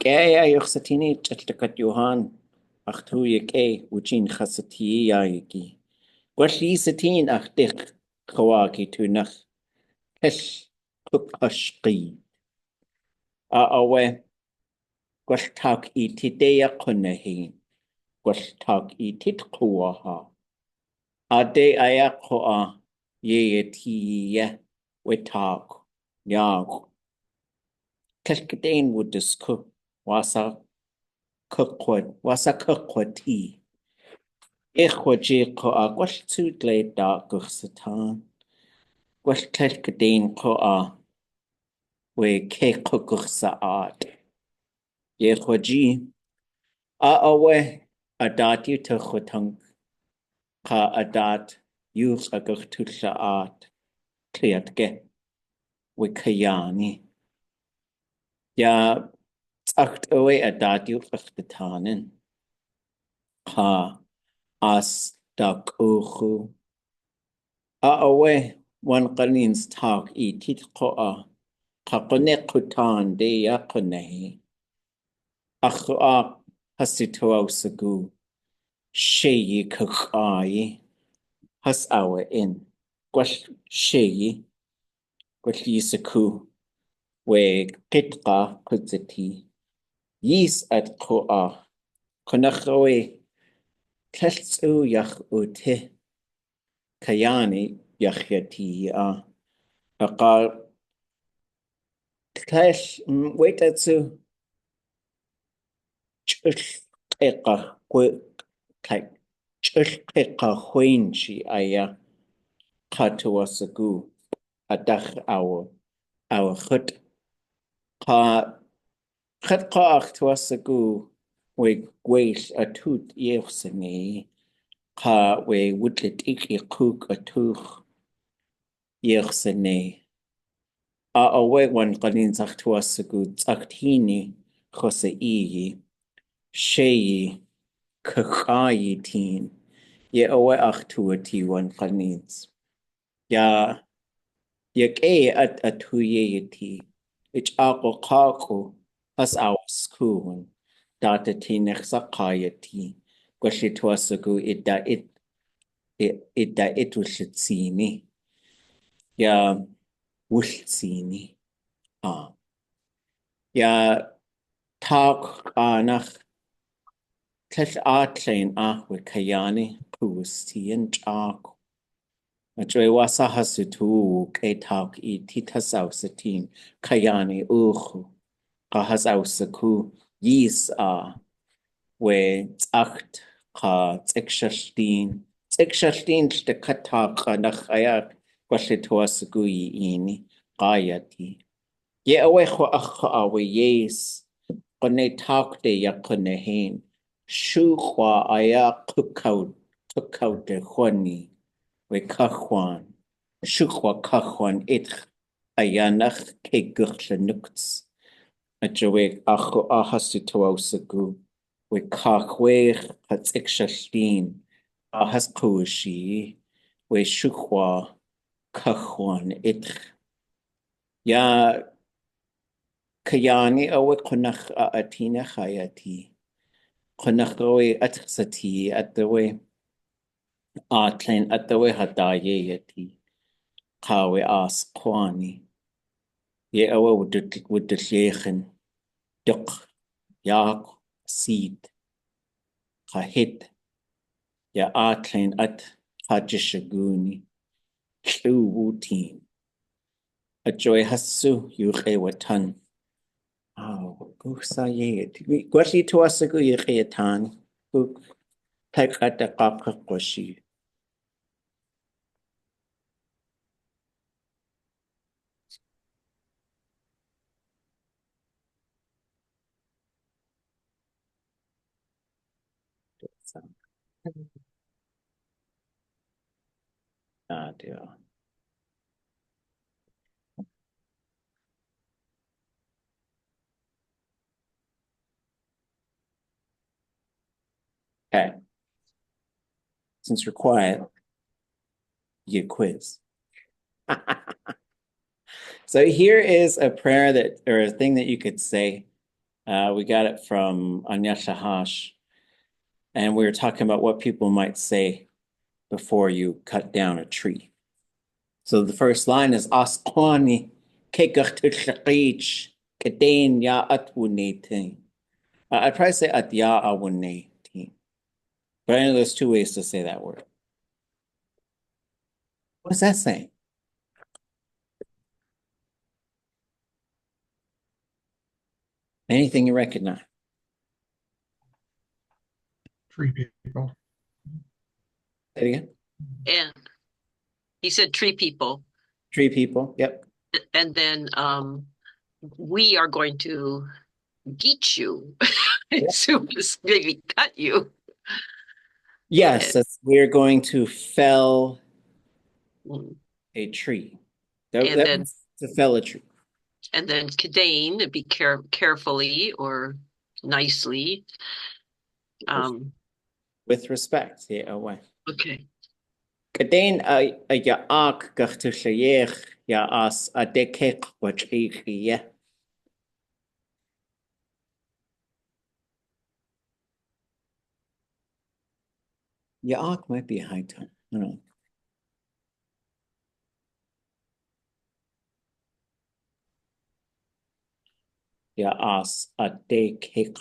Kaya yoxatini chatlakat Johan, achtu yake, uchin chasati yaki. Gwalli satin achdik, chawaki tunach, kesh pupashki. Awe, gwaltak I tideya kunahin, gwaltak I titkuaha. Ade ayakoa, yetiya, wetak, yag. Kashkadain would discook, wasa kukwati. Ixwaji koa ʼatdudli.átk satan. Kashkadain koa we kekukuk saat. Ixwaji awe adat yu tuchwatang ka adat yus aguk tusaat. Kliatge we Kayaaní. Ja, acht oe adat yu achbetanen. Ka Aas Ďáku. Awe wan qalins tak I tit qoa. Qaqone qutan de yaqunehi. Akhua hasituaw sagu. Sheyi kaqai. Has awe in. Gwash sheyi. Gwash yisaku. We kitqa kutzati. Yis at qoa. Konachoe. Tletsu yach ute. Kayaaní yachyati aqal tlesh waitatsu chulqiqa huinchi aya qatuasagu adach our chut qa achtuasagu we gweil atut yefsani qa we wudlit iki quk atuch yefsani awe wan qalin achtuasagu tsaktini khosa sheyi kaqayitin ye awe achtuati wan qalins ya yake atuyeti ich aqu qaqu as awskun datati nexaqayati gwashituasagu ida itushitsini ya wultsini ya tak anach tell atlein we Kayaaní Ḳustín Náaḳw. Ajwe wasa hasutu ke tak I titasaw satin Kayaaní uchu qahasaw saku yis we tsacht qa tsekshashtin shtekatak qanach ayak gwashituasagu ini qayati ye awe awe yes qone tak de yaqunehin shu qua aya tukau de khwani we kakhwan shu qua kakhwan ayanach ke gurchlenuks ajwe ahasituasagu we kakhwech hatsekshashtin ahasqushi we shu qua kakhwan ya Kayaaní awe qunach atina khayati qunach awe atxati atawe atlen atawe hadayeti qawe Aas Ḵwáani ye awe wudlechen duq yak seed qahit ya atlen hajishaguni wutin ajoy hasu yuqe watan gusa yet gwashi tuasagu yqetan pekata qaqashi dear. Okay. Since you're quiet, you quiz. So here is a prayer or a thing that you could say We got it from Anya Shahash, and we were talking about what people might say before you cut down a tree. So the first line is Aas Ḳwáani Kayaaní ya ʼatdudli.átk. I'd probably say ʼatdudli.átk. But I know there's two ways to say that word. What's that saying? Anything you recognize? Three people. Say it again. And he said tree people. Three people. Yep. And then we are going to geet you. So maybe cut you. Yes, we're going to fell Mm. a tree. And That then means to fell a tree. And then Kayaaní, be carefully or nicely. With respect. Yeah, away. Okay. Kayaaní ya ʼatdudli ya Aas Ḵwáani. Yaak might be a high tone. I don't know. Ya Aas Ď'átk.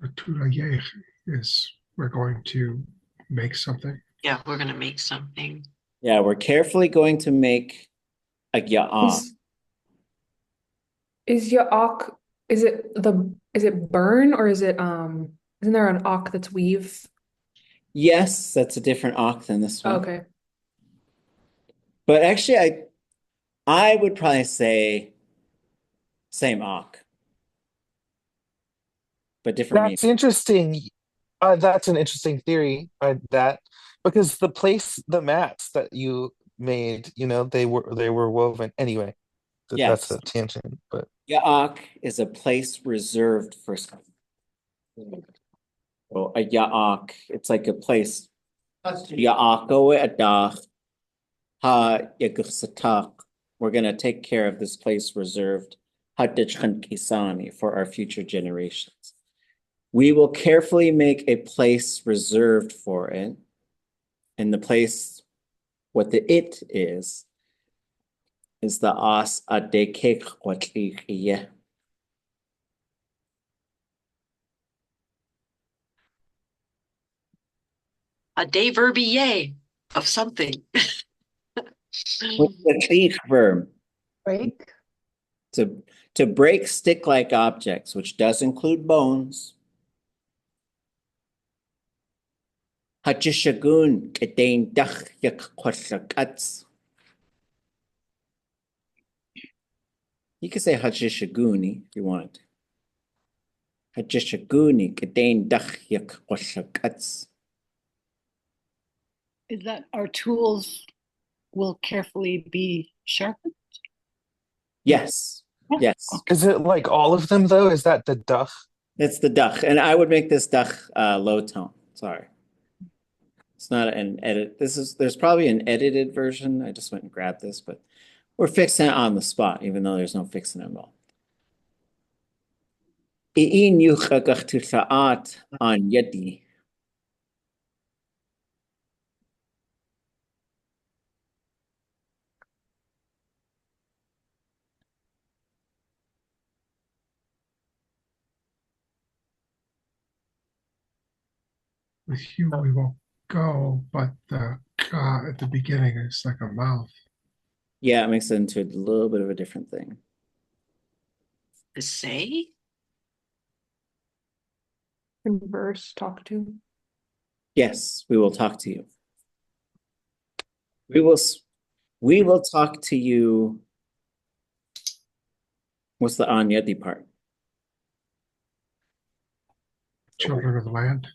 ʼatdudli is we're going to make something. Yeah, we're going to make something. Yeah, we're carefully going to make a yaak. Is yaak, is it burn, or is it isn't there an ak that's weave? Yes, that's a different ak than this one. Okay. But actually I would probably say same ak. But different That's meaning. interesting. That's an interesting theory. Because the mats that you made, they were woven anyway. That's Yes. a tangent, but Yaak is a place reserved for something. So a yaak, it's like a place. Yaako adach ha yagsatak. We're gonna take care of this place reserved Kayaaní for our future generations. We will carefully make a place reserved for it. And the place, what the it is the Aas Ď'átk. A déverbier of something. What's the verb? Break. To break stick-like objects, which does include bones. Hajishagun Kayaaní yak. You can say Hajishaguni if you want. Hajishaguni Kayaaní yak. Is that our tools will carefully be sharpened? Yes. Yes. is it like all of them though? Is that the duh? It's the duch, and I would make this duch low tone. Sorry. It's not an edit. There's probably an edited version. I just went and grabbed this, but we're fixing it on the spot, even though there's no fixing involved. Iin yuchagachtushaat on yeti. With you, we won't go, but the ka at the beginning is like a mouth. Yeah, it makes it into a little bit of a different thing. To say? Converse, talk to. Yes, we will talk to you. We will talk to you. What's the on yeti part? Children of the land.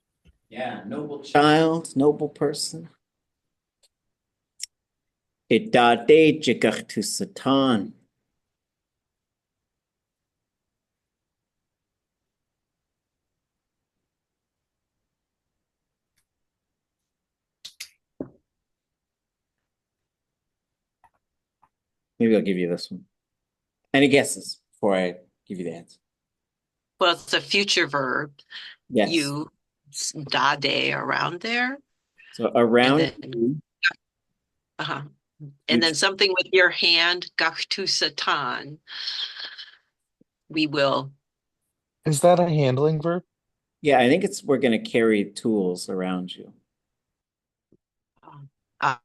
Yeah, noble child, noble person. Idade jigachtu satan. Maybe I'll give you this one. Any guesses before I give you the answer? Well, it's a future verb. Yes. You dade around there. So around And then, you, uh-huh. And then something with your hand, gachtu satan. We will. Is that a handling verb? yeah, I think we're gonna carry tools around you. Uh,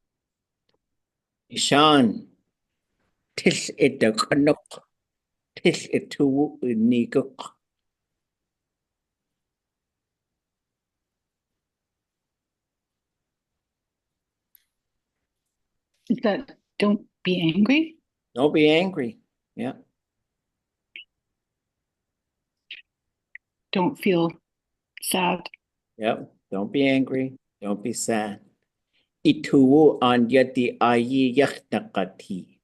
Ishan. Tish it the kanok. Tish it to nikok. Is that don't be angry? Don't be angry. Yeah. Don't feel sad. Yep. Don't be angry. Don't be sad. Ituwu an yati ayi yaktakati.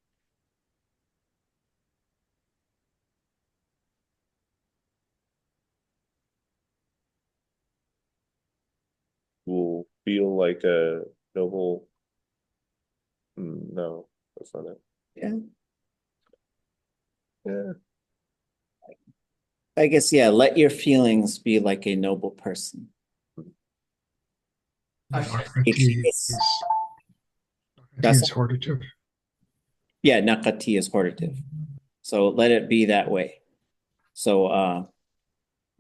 Will feel like a noble. No, that's not it. Yeah. Yeah. I guess, yeah, let your feelings be like a noble person. Nakati is hortative. Yeah, nakati is hortative. So let it be that way. So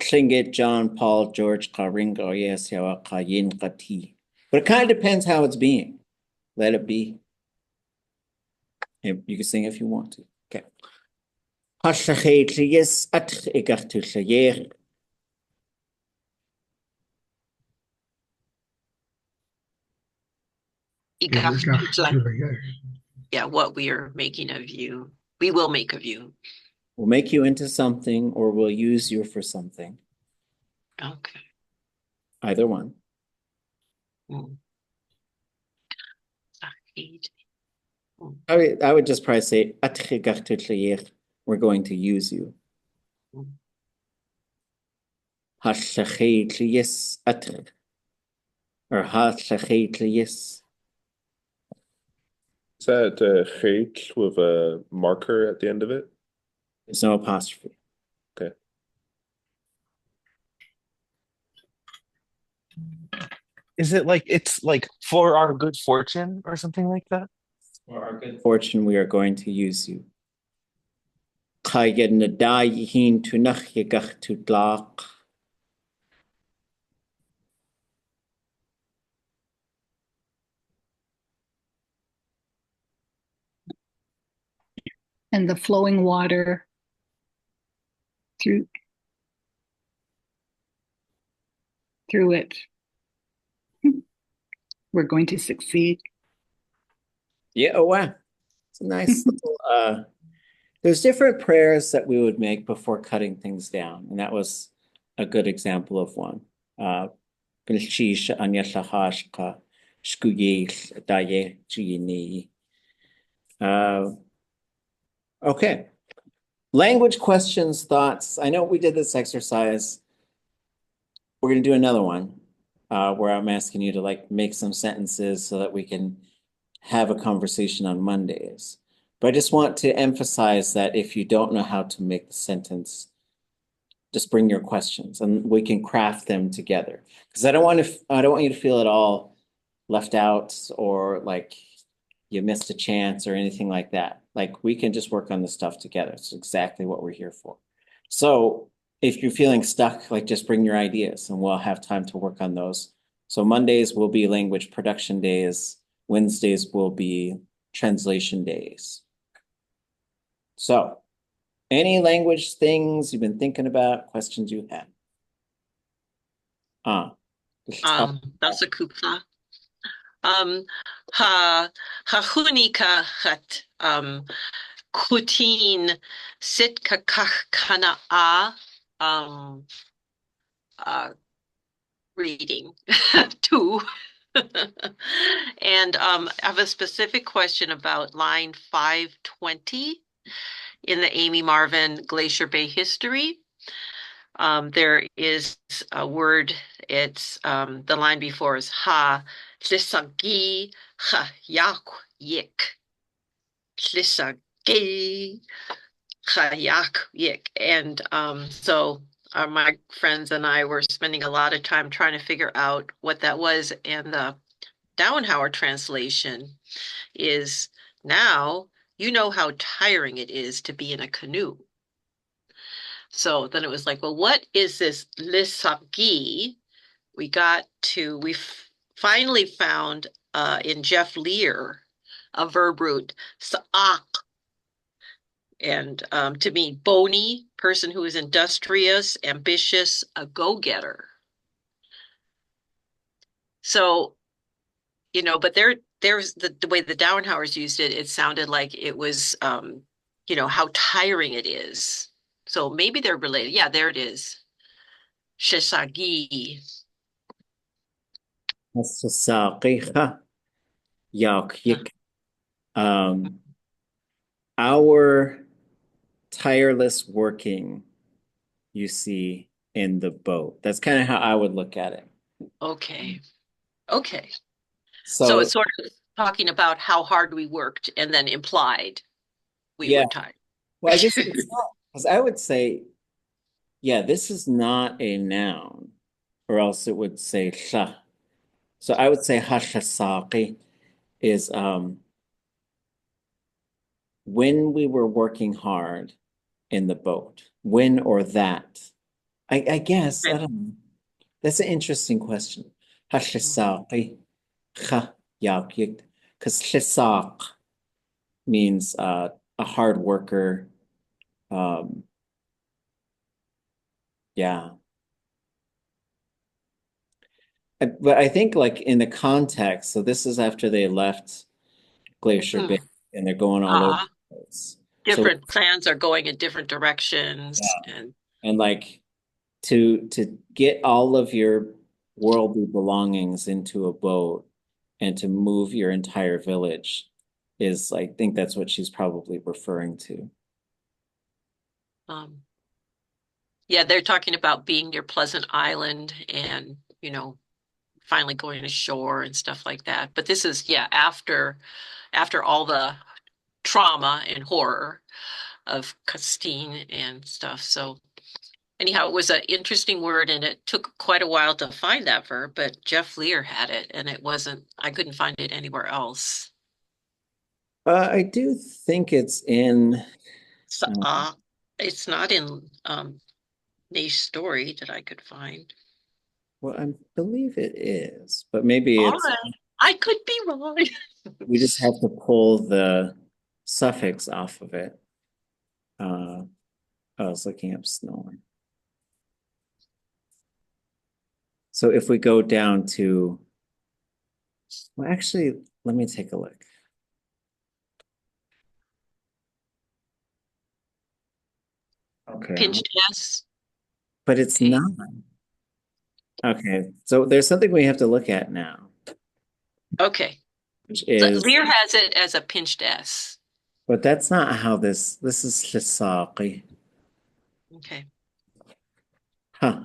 Tlingit, John, Paul, George, Karingo, yes, Yawa, Kayin, Kati. But it kind of depends how it's being. Let it be. You can sing if you want to. Okay. Yes, yeah, what we are making of you. We will make of you. we'll make you into something or we'll use you for something. Okay. Either one. I would just probably say, we're going to use you. Or yes. Is that H with a marker at the end of it? There's no apostrophe. Okay. Is it like it's like for our good fortune or something like that? For our good fortune, we are going to use you. And the flowing water through it. We're going to succeed. Yeah, oh wow. It's a nice little there's different prayers that we would make before cutting things down, and that was a good example of one. Okay. Language questions, thoughts. I know we did this exercise. We're going to do another one where I'm asking you to like make some sentences so that we can have a conversation on Mondays. But I just want to emphasize that if you don't know how to make the sentence, just bring your questions and we can craft them together. Because I don't want you to feel at all left out or like you missed a chance or anything like that. Like we can just work on the stuff together. It's exactly what we're here for. So if you're feeling stuck, like just bring your ideas and we'll have time to work on those. So Mondays will be language production days. Wednesdays will be translation days. So any language things you've been thinking about, questions you have? That's a kupla. Hunika hat kutin sit kakach kana reading too. And I have a specific question about line 520 in the Amy Marvin Glacier Bay history. There is a word, it's the line before is ha tlisagi ha yak yik. Tlisagi Kayak. And so my friends and I were spending a lot of time trying to figure out what that was. And the Downhauer translation is, now you know how tiring it is to be in a canoe. So then it was like, well, what is this lisagi? We finally found in Jeff Lear a verb root, sa'ak, and to mean bony, person who is industrious, ambitious, a go-getter. So, but there's the way the Downhauers used it, it sounded like it was, how tiring it is. So maybe they're related. Yeah, there it is. Shisagi. Saqiqa yaqyik. Our tireless working, you see, in the boat. That's kind of how I would look at it. Okay. Okay. So So it's sort of talking about how hard we worked and then implied we were tired. well, I guess it's not, because I would say, yeah, this is not a noun, or else it would say sha. So I would say hashasaqi is when we were working hard in the boat, when or that. I guess, I don't know. That's an interesting question. Hashasaqi kha yaqyik, because shisaq means a hard worker. Yeah. But I think like in the context, so this is after they left Glacier Bay and they're going all over the place. Different plans are going in different directions. And like to get all of your worldly belongings into a boat and to move your entire village is, I think that's what she's probably referring to. Yeah, they're talking about being near Pleasant Island and, finally going ashore and stuff like that. But this is, after all the trauma and horror of Ḳustín and stuff. So anyhow, it was an interesting word, and it took quite a while to find that verb, but Jeff Lear had it, and I couldn't find it anywhere else. I do think it's in... It's not in Nay's story that I could find. Well, I believe it is, but maybe All it's... right. I could be wrong. We just have to pull the suffix off of it. I was looking up snoring. So if we go down to... Well, actually, let me take a look. Okay. Pinched S. But it's not. Okay, so there's something we have to look at now. Okay. Which is... Lear has it as a pinched S. But that's not how this is Shisaqi. Okay. Huh.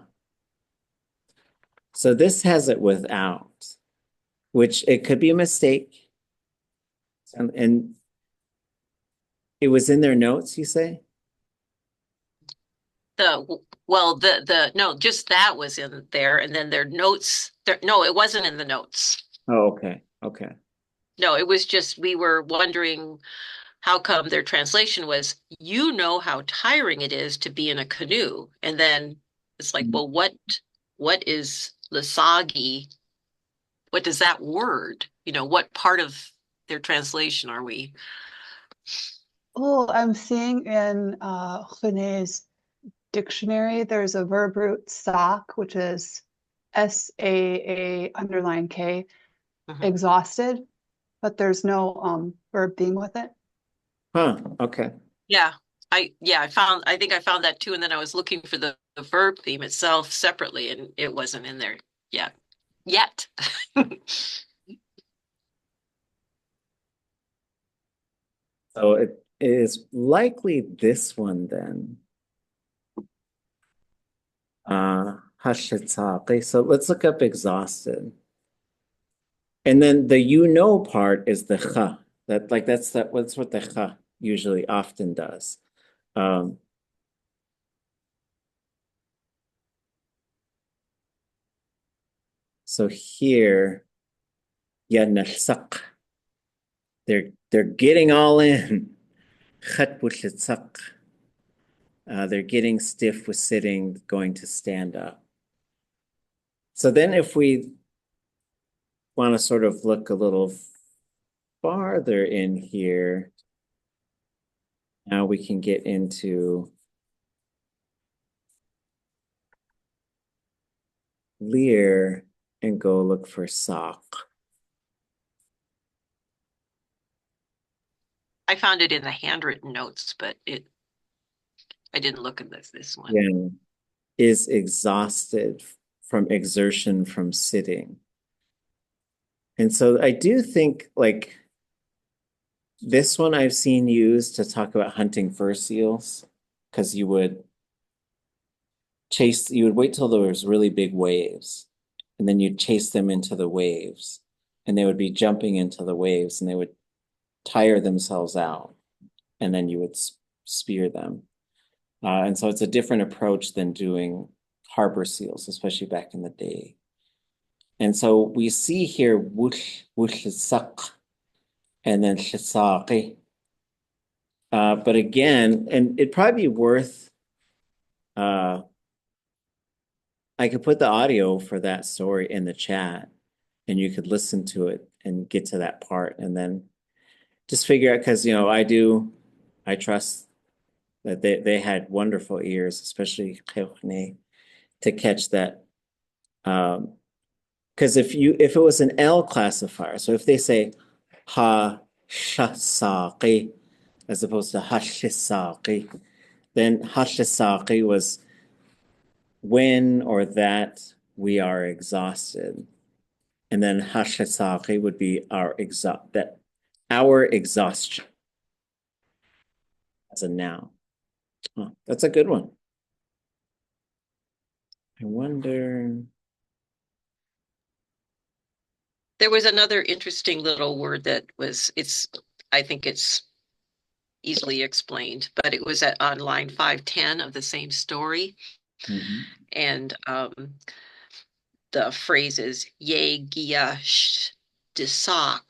So this has it without, which it could be a mistake. And it was in their notes, you say? No, just that was in there, and then their notes. No, it wasn't in the notes. Oh, okay. Okay. No, it was just, we were wondering how come their translation was, how tiring it is to be in a canoe. And then it's like, well, what is lisagi? What does that word, what part of their translation are we? Oh, I'm seeing in René's dictionary, there's a verb root sak, which is SAA_K, exhausted, but there's no verb theme with it. Huh, okay. Yeah, I think I found that too, and then I was looking for the verb theme itself separately, and it wasn't in there yet. So it is likely this one then. Hashitaqi. So let's look up exhausted. And then the part is the kha. That's what the kha usually often does. So here, they're getting all in. They're getting stiff with sitting, going to stand up. So then if we want to sort of look a little farther in here, now we can get into Lear and go look for sock. I found it in the handwritten notes, but I didn't look at this one. Yeah, is exhausted from exertion from sitting. And so I do think like this one I've seen used to talk about hunting fur seals, because you would wait till there was really big waves, and then you'd chase them into the waves, and they would be jumping into the waves, and they would tire themselves out, and then you would spear them. And so it's a different approach than doing harbor seals, especially back in the day. And so we see here wooch and then shisaqi. But again, and it'd probably be worth I could put the audio for that story in the chat, and you could listen to it and get to that part, and then just figure out, because I trust that they had wonderful ears, especially Kayaaní, to catch that. Because if it was an L classifier, so if they say ha shasaqi as opposed to hashisaqi, then hashisaqi was when or that we are exhausted. And then hashisaqi would be our exhaustion as a noun. Oh, that's a good one. I wonder. There was another interesting little word that I think it's easily explained, but it was on line 510 of the same story. Mm-hmm. And the phrase is ye gia desak.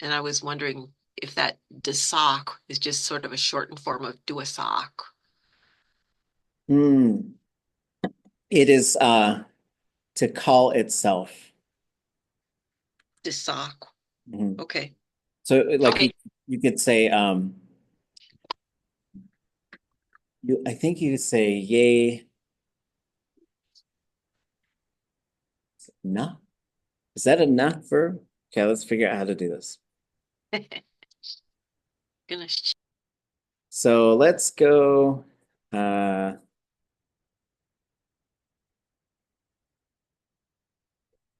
And I was wondering if that desak is just sort of a shortened form of duasak. It is to call itself. Desak. Mm-hmm. Okay. So like okay. you could say I think you could say yay. No. Is that a not verb? Okay, let's figure out how to do this. So let's go. I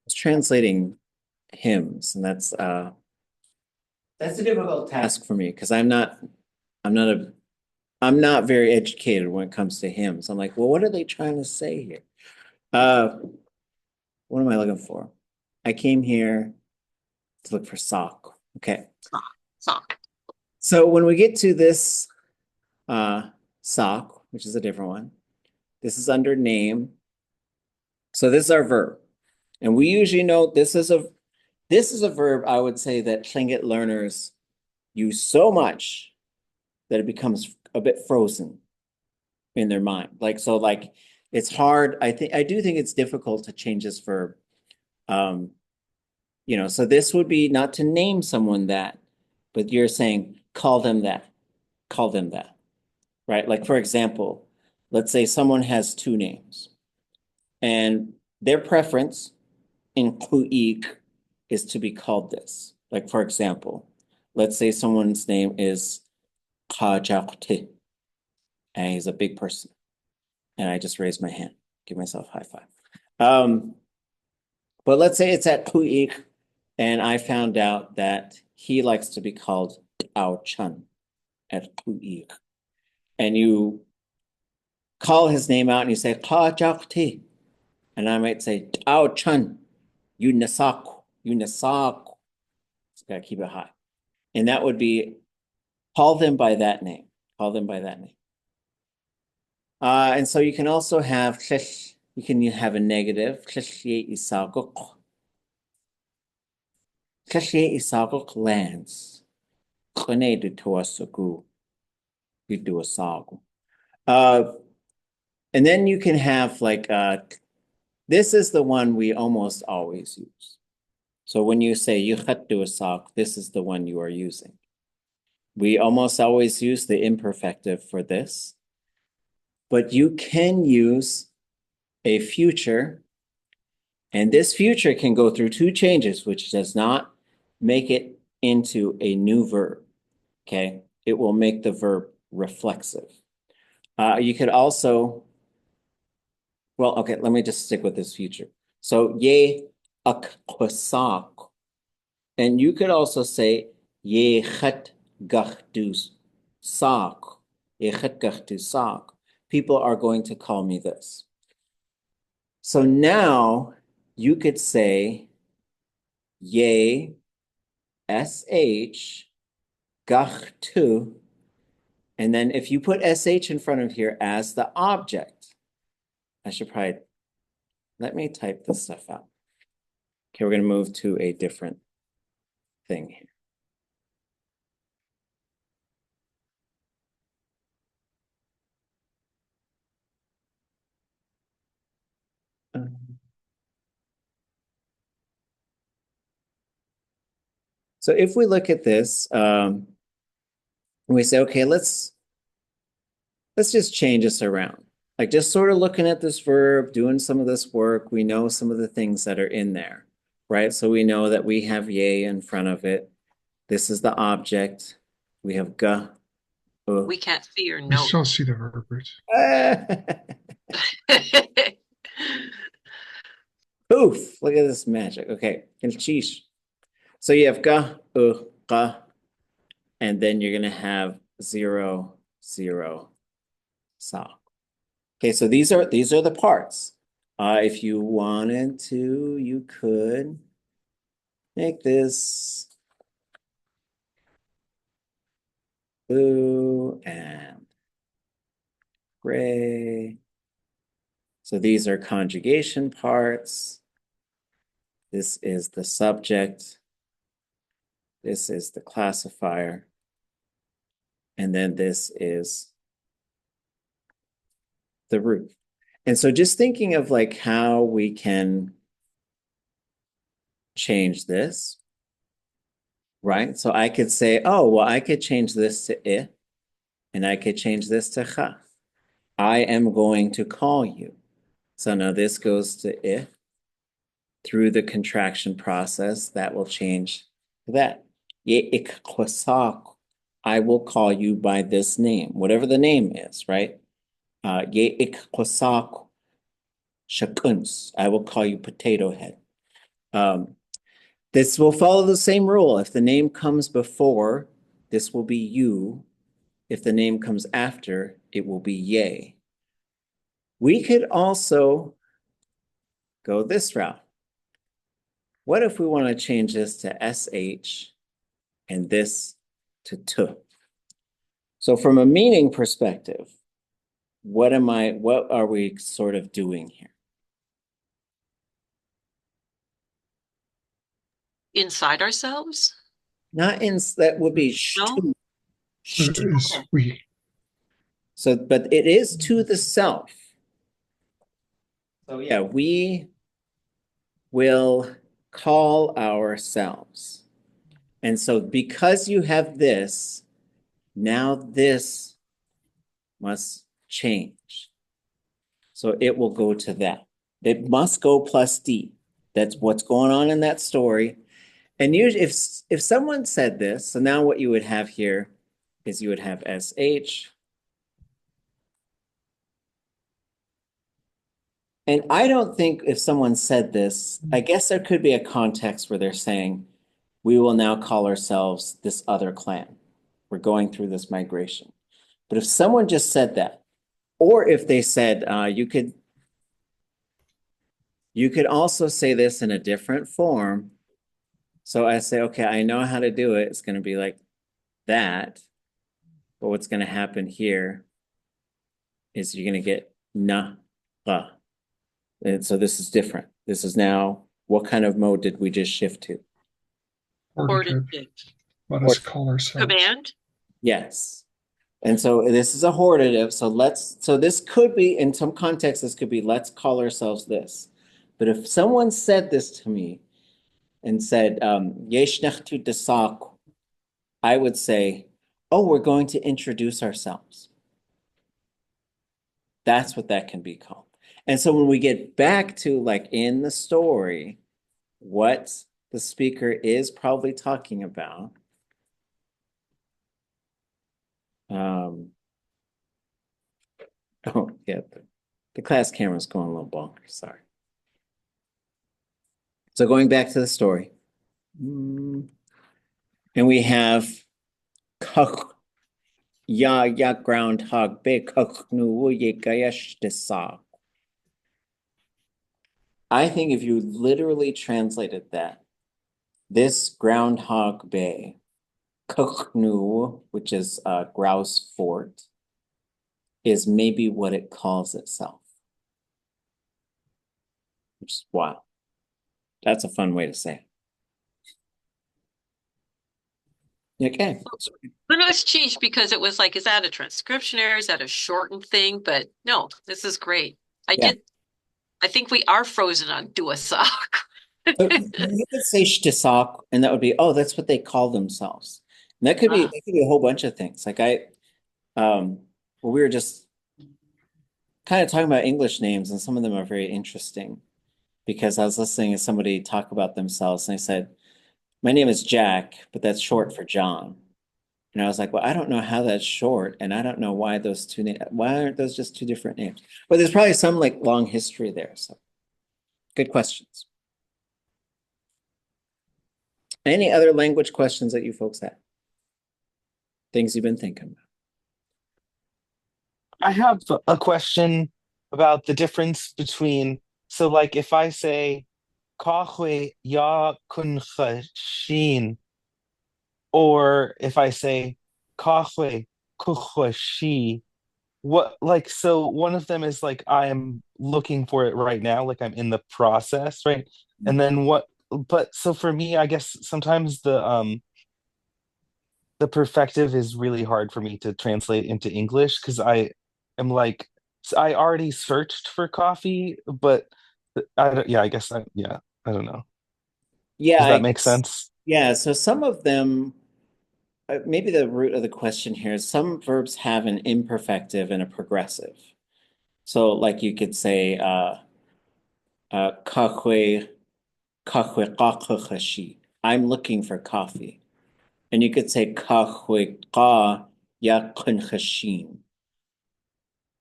was translating hymns, and that's a difficult task for me, because I'm not very educated when it comes to hymns. I'm like, well, what are they trying to say here? What am I looking for? I came here to look for sock. Okay. Sock. So when we get to this sock, which is a different one, this is under name. So this is our verb. And we usually know this is a verb, I would say, that Tlingit learners use so much that it becomes a bit frozen in their mind. Like it's hard. I do think it's difficult to change this verb. So this would be not to name someone that, but you're saying call them that. Call them that. Right? Like, for example, let's say someone has two names, and their preference in Klu'ik is to be called this. Like, for example, let's say someone's name is Kajaqti, and he's a big person, and I just raised my hand, give myself a high five. But let's say it's at Klu'ik, and I found out that he likes to be called Ao Chun at Klu'ik. And you call his name out and you say, Kajaqti. And I might say, Ao Chun, you nasak. Just gotta keep it high. And that would be Call them by that name. Call them by that name. And so you can also have, you can have a negative. Lands. And then you can have like, this is the one we almost always use. So when you say this is the one you are using. We almost always use the imperfective for this, but you can use a future, and this future can go through two changes, which does not make it into a new verb, okay? It will make the verb reflexive. You could also, well, okay, let me just stick with this future. So, ye ак and you could also say, ye chet gachdu sak. Ye chet gachdu sak. People are going to call me this. So now you could say, ye sh gachtu, and then if you put sh in front of here as the object, I should probably, let me type this stuff out. Okay, we're going to move to a different thing here. So if we look at this, we say, okay, let's just change this around. Like just sort of looking at this verb, doing some of this work, we know some of the things that are in there, right? So we know that we have ye in front of it. This is the object. We have ga. We can't see your We note. still see the verb roots. Oof, look at this magic. Okay, so you have ga, ga, and then you're going to have 0, 0, sa. Okay, so these are the parts. If you wanted to, you could make this blue and gray. So these are conjugation parts. This is the subject. This is the classifier. And then this is the root. And so just thinking of like how we can change this, right? So I could say, oh, well, I could change this to I, and I could change this to cha. I am going to call you. So now this goes to I. Through the contraction process, that will change to that. Ye ik I will call you by this name, whatever the name is, right? Ye ik shakuns. I will call you Potato Head. This will follow the same rule. If the name comes before, this will be you. If the name comes after, it will be ye. We could also go this route. What if we want to change this to sh and this to t? So from a meaning perspective, what are we sort of doing here? Inside ourselves? Not in, that would be No? We. So, but it is to the self. So yeah, we will call ourselves. And so because you have this, now this must change. So it will go to that. It must go plus D. That's what's going on in that story. And usually if someone said this, so now what you would have here is you would have SH. And I don't think if someone said this, I guess there could be a context where they're saying, we will now call ourselves this other clan. We're going through this migration. But if someone just said that, or if they said, you could also say this in a different form. So I say, okay, I know how to do it. It's going to be like that. But what's going to happen here is you're going to get na, ra. And so this is different. This is now, what kind of mode did we just shift to? Ordative. Ordative. Let us call ourselves. Command. Yes. And so this is a hortative. So this could be, in some contexts, this could be, let's call ourselves this. But if someone said this to me and said, Yeshnechtu desak, I would say, oh, we're going to introduce ourselves. That's what that can be called. And so when we get back to, like, in the story, what the speaker is probably talking about, oh, yeah, the class camera's going a little bonkers, sorry. So going back to the story, and we have ya groundhog be desa. I think if you literally translated that, this groundhog bay, which is grouse fort, is maybe what it calls itself. Which is wild. That's a fun way to say it. Okay. But no, it's cheap because it was like, is that a transcription error? Is that a shortened thing? But no, this is great. I think we are frozen on duasak. So you could say shtisak, and that would be, oh, that's what they call themselves. And that could be a whole bunch of things. Like well, we were just kind of talking about English names, and some of them are very interesting because I was listening to somebody talk about themselves, and they said, my name is Jack, but that's short for John. And I was like, well, I don't know how that's short, and I don't know why why aren't those just two different names? But there's probably some like long history there. So good questions. Any other language questions that you folks have? Things you've been thinking about? I have a question about the difference between, so like if I say Kahwe ya Ḳustín, or if I say Kahwe kuhashi, what, like, so one of them is like I'm looking for it right now, like I'm in the process, right? And then but so for me, I guess sometimes the perfective is really hard for me to translate into English because I am like, I already searched for coffee, but I don't, yeah, I guess I don't know. Yeah, Does that make sense? Yeah, so some of them, maybe the root of the question here is some verbs have an imperfective and a progressive. So like you could say, kahwe qashi, I'm looking for coffee. And you could say kahwe qa ya khashin.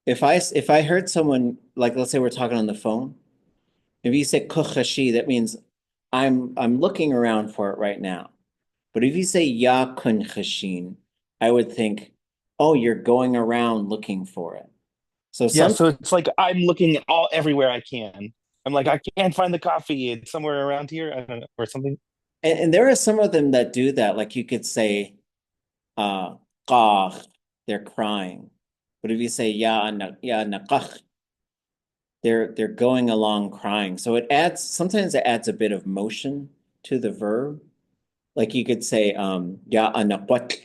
If I heard someone, like let's say we're talking on the phone, if you say kuchashi, that means I'm looking around for it right now. But if you say ya khashin, I would think, oh, you're going around looking for it. So Yeah, so it's like I'm looking everywhere I can. I'm like, I can't find the coffee. It's somewhere around here. I don't know, or something. And there are some of them that do that. Like you could say, qah, they're crying. But if you say ya naqah, they're going along crying. So sometimes it adds a bit of motion to the verb. Like you could say, ya anaqat,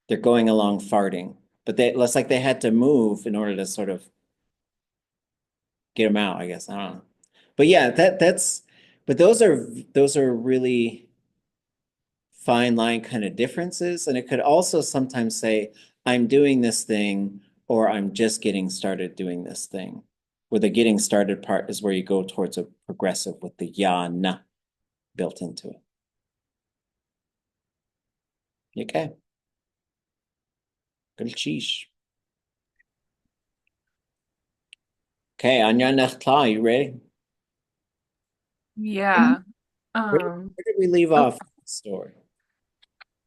they're going along farting. But it's like they had to move in order to sort of get them out, I guess. I don't know. But yeah, but those are really fine line kind of differences. And it could also sometimes say, I'm doing this thing, or I'm just getting started doing this thing. Where the getting started part is where you go towards a progressive with the ya na built into it. Okay. Good cheese. Okay, Anya Nachtla, you ready? Yeah. Where did we leave off in the story?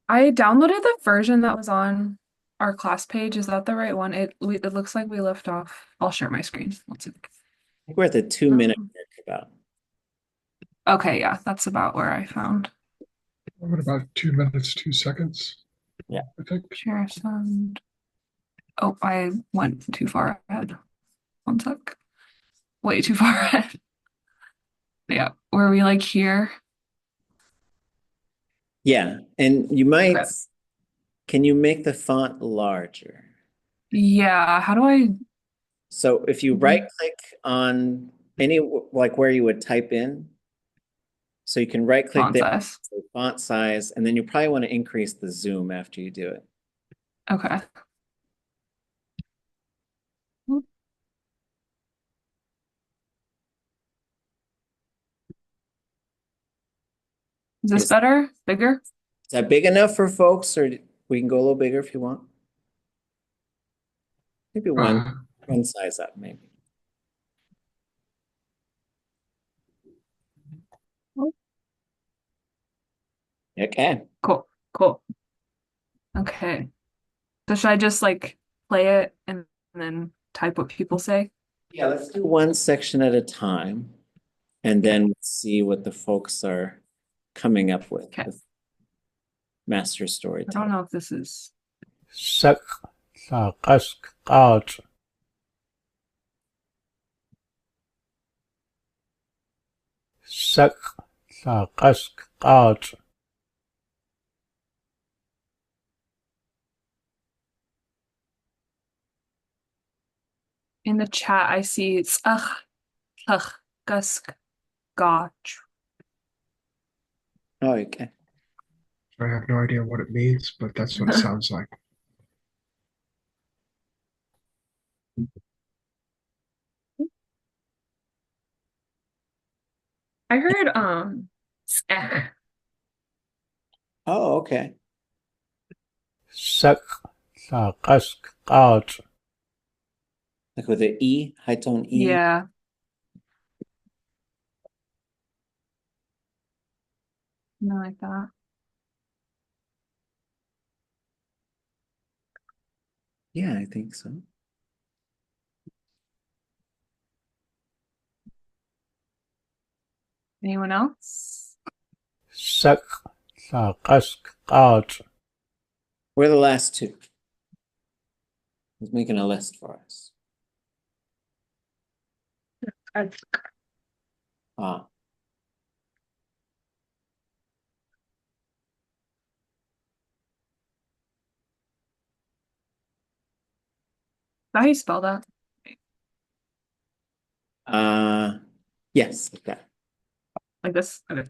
I downloaded the version that was on our class page. Is that the right one? It looks like we left off. I'll share my screen. Let's see. I think we're at the 2-minute mark about. Okay, yeah, that's about where I found. What about 2 minutes, 2 seconds? Yeah. I think. Share send. Oh, I went too far ahead. One sec. Way too far ahead. Yeah, were we like here? Yeah, and you might, Okay. can you make the font larger? Yeah, how do I? So if you right click on any, like where you would type in, so you can right click Font there, size. say font size, and then you probably want to increase the zoom after you do it. Okay. Is this Is, better? Bigger? is that big enough for folks, or we can go a little bigger if you want? Maybe one size up, maybe. Okay. Cool. Cool. Okay. So should I just like play it and then type what people say? Yeah, let's do one section at a time, and then see what the folks are coming up with. Okay. Master I don't storytelling. know if this is ʻatdudli.átk. ʻatdudli.átk. in the chat. I see it's gusk gotch. Oh, okay. I have no idea what it means, but that's what it sounds like. I heard Oh, okay. ʻatdudli.átk. Like with the E, high tone E. yeah. Something like that. Yeah, I think so. Anyone else? ʻatdudli.átk. We're the last two. He's making a list for us. Ah, How do you spell that? yes, like that. Like this? Okay.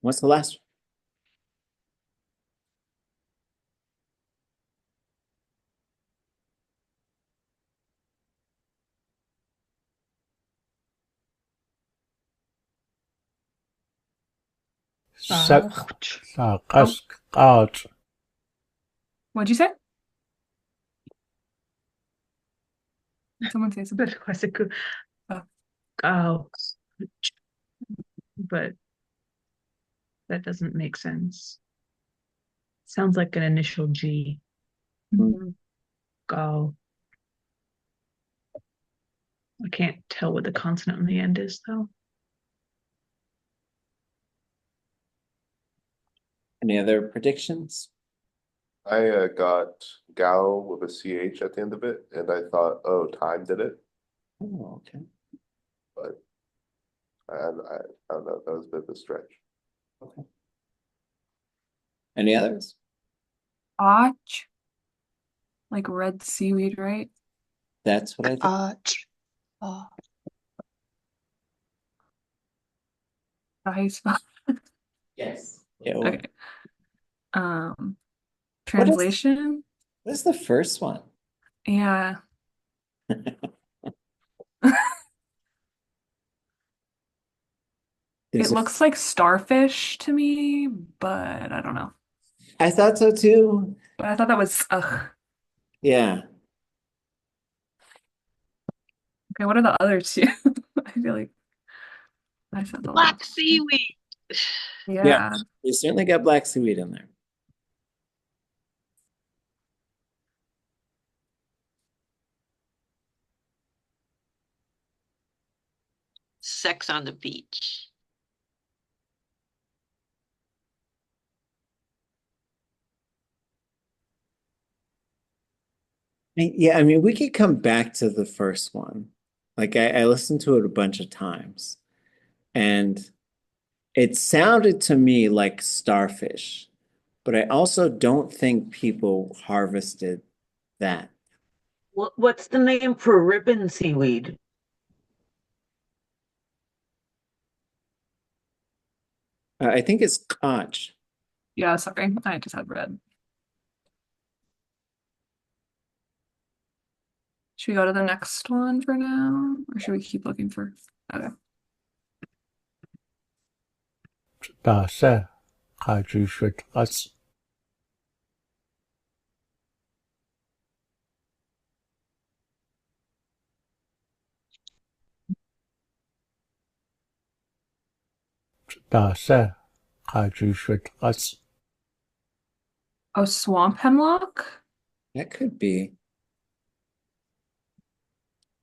What's the last ʻatdudli.átk. What'd you say? Someone say something. Classical. Oh. Oh, but that doesn't make sense. Sounds like an initial G. Mhm. Go. I can't tell what the consonant on the end is though. Any other predictions? I got Gao with a CH at the end of it, and I thought, oh, time did it, Oh, okay. but I don't know, that was a bit of a stretch. Okay. Any others? Och. Like red seaweed, right? That's what I think. Oh, How you spell? Yes. Yeah. Well, Okay. Translation? what is the first one? Yeah. There's It looks like starfish to me, but I don't know. I thought so too. But I thought that was Yeah. Okay, what are the other two? I feel like I said the Black last. seaweed. Yeah. You certainly got black seaweed in there. Sex on the beach. Yeah, I mean, we could come back to the first one. Like I listened to it a bunch of times, and it sounded to me like starfish, but I also don't think people harvested that. What's the name for ribbon seaweed? I think it's conch. Yeah, sorry. I just had red. Should we go to the next one for now? Or should we keep looking for? Okay. 大赛还只是个子，大赛还只是个子， Oh, swamp hemlock? That could be.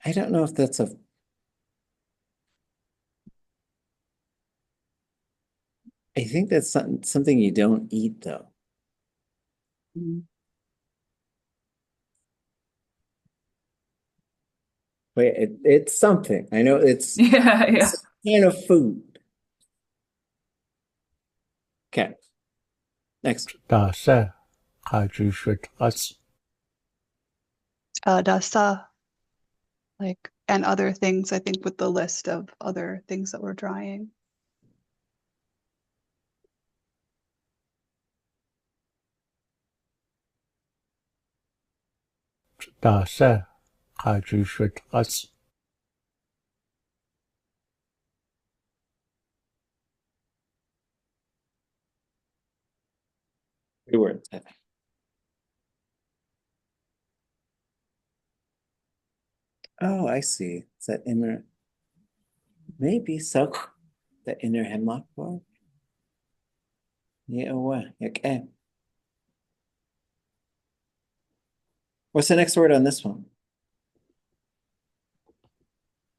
I don't know if that's a. I think that's something you don't eat though. Wait, it's something. I know it's Yeah, yeah. some kind of food. Okay. Next. 大赛还只是个子， Dasa, like, and other things, I think, with the list of other things that we're drying. 大赛还只是个子， Three words, I think. Oh, I see. It's that inner. Maybe so. The inner hemlock bark. Yeah, okay. What's the next word on this one?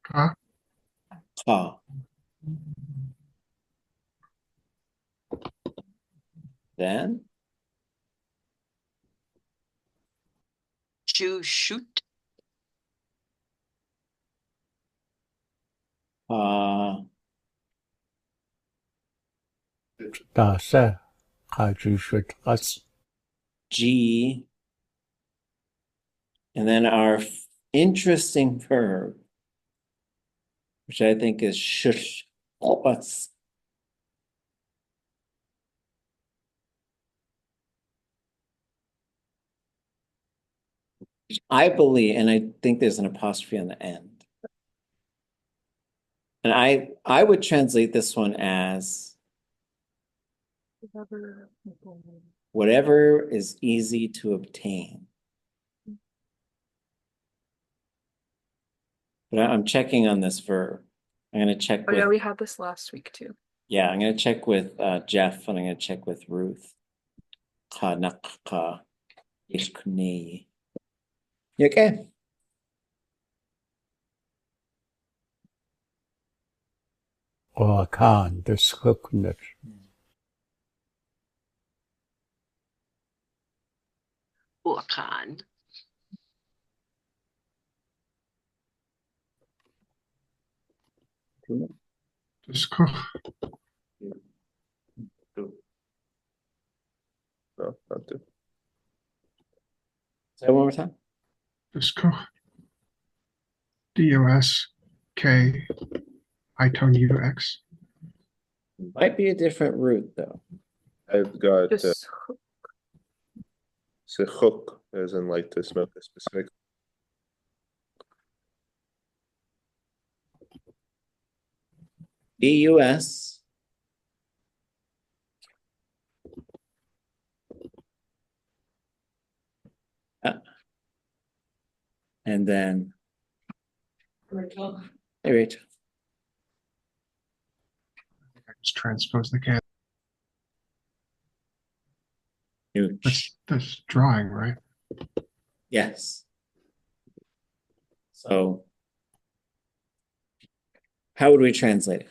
Huh? Ah. Then Shoot. uh 大赛还只是个子， G. And then our interesting verb, which I think is shush. What's I believe, and I think there's an apostrophe on the end. And I would translate this one as whatever is easy to obtain. But I'm checking on this verb. I'm going to check Oh, yeah, with, we had this last week too. yeah, I'm going to check with Jeff, and I'm going to check with Ruth. Taanáx. You okay?我看的是coconut， Wakan. Just cook. No, not two. Say it one more time. Just cook. DUSK. ʼatdudli.átk. Might be a different root though. I've got Just sechuk, as in like to smoke a specific. DUS. And then Hey, Rachel. I just transpose the can. Nooch. That's drawing, right? Yes. So how would we translate it?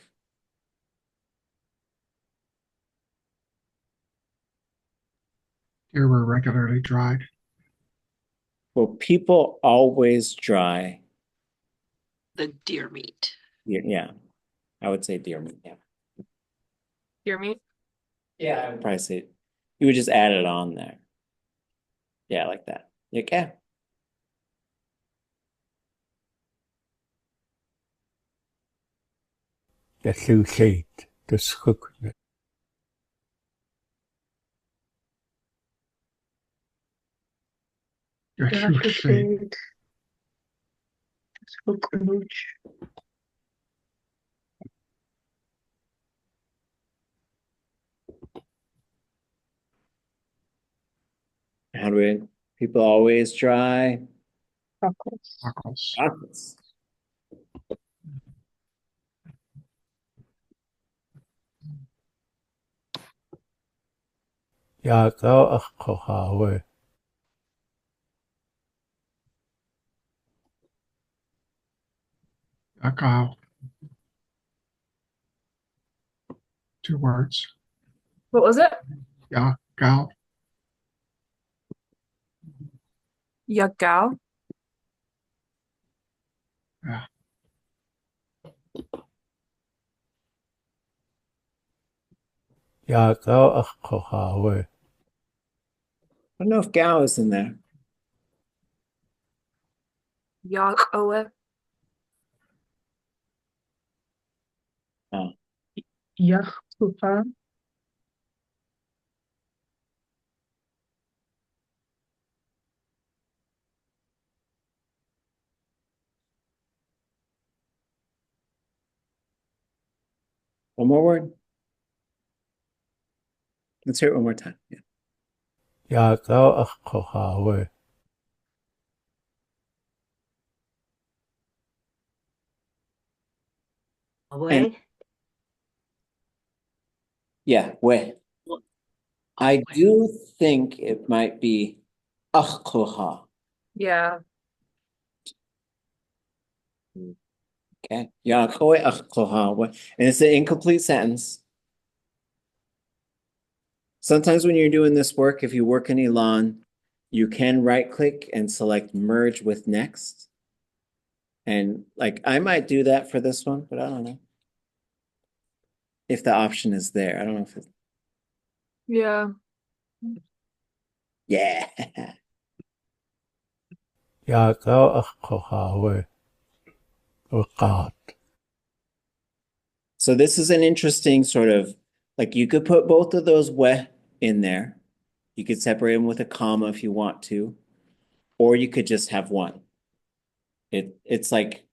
Here we're regularly dried. Well, people always dry. The deer meat. Yeah, I would say deer meat. Yeah. Hear me? Yeah, I would probably say you would just add it on there. Yeah, like that. Okay. Associate the script. Associate. Wooch. How do we? People always dry. Knuckles. Chocolates. Yaga Aqhawe. Yagal. 2 words. What was it? Yagal. Yagal? Yeah. Yaga Aqhawe. I don't know if Gao is in there. Yakoe? Oh, Yahuha. one more word. Let's hear it one more time. Yeah. Yaga Aqhawe. Away? Yeah, we. I do think it might be Aqha. Yeah. Okay. Yaakov Aqha. And it's an incomplete sentence. Sometimes when you're doing this work, if you work in Elon, you can right click and select merge with next. And like I might do that for this one, but I don't know. If the option is there. I don't know if it's Yeah. yeah. Yaga Aqhawe. Uqat. So this is an interesting sort of like you could put both of those we in there. You could separate them with a comma if you want to, or you could just have one. It's like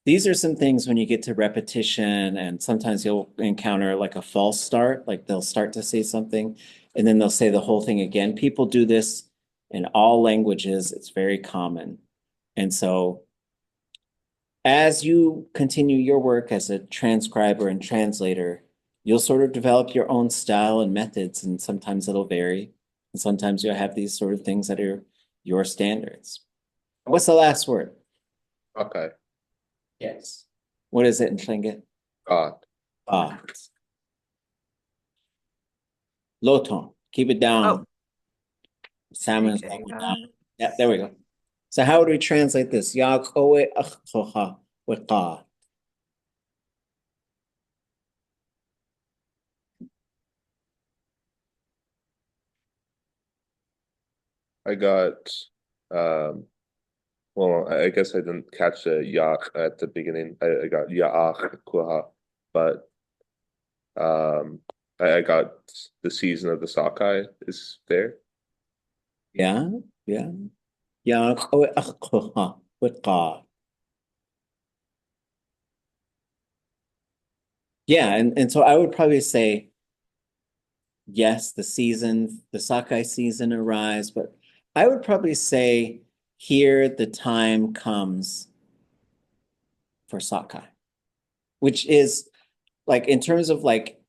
these are some things when you get to repetition, and sometimes you'll encounter like a false start, like they'll start to say something and then they'll say the whole thing again. People do this in all languages. It's very common. And so as you continue your work as a transcriber and translator, you'll sort of develop your own style and methods, and sometimes it'll vary. And sometimes you'll have these sort of things that are your standards. What's the last word? Okay. Yes. What is it in Tlingit? God. Loton. Keep it down. Oh. Salmon's Okay, going down. Yeah, there we go. So how would we translate this? Yaakov Aqha Wiqa. I got well, I guess I didn't catch the yak at the beginning. I got ʼatdudli, but I got the season of the sockeye is there. Yeah. Yaakov Aqha Wiqa. Yeah, and so I would probably say yes, the sockeye season arrives, but I would probably say here the time comes for sockeye, which is like in terms of like,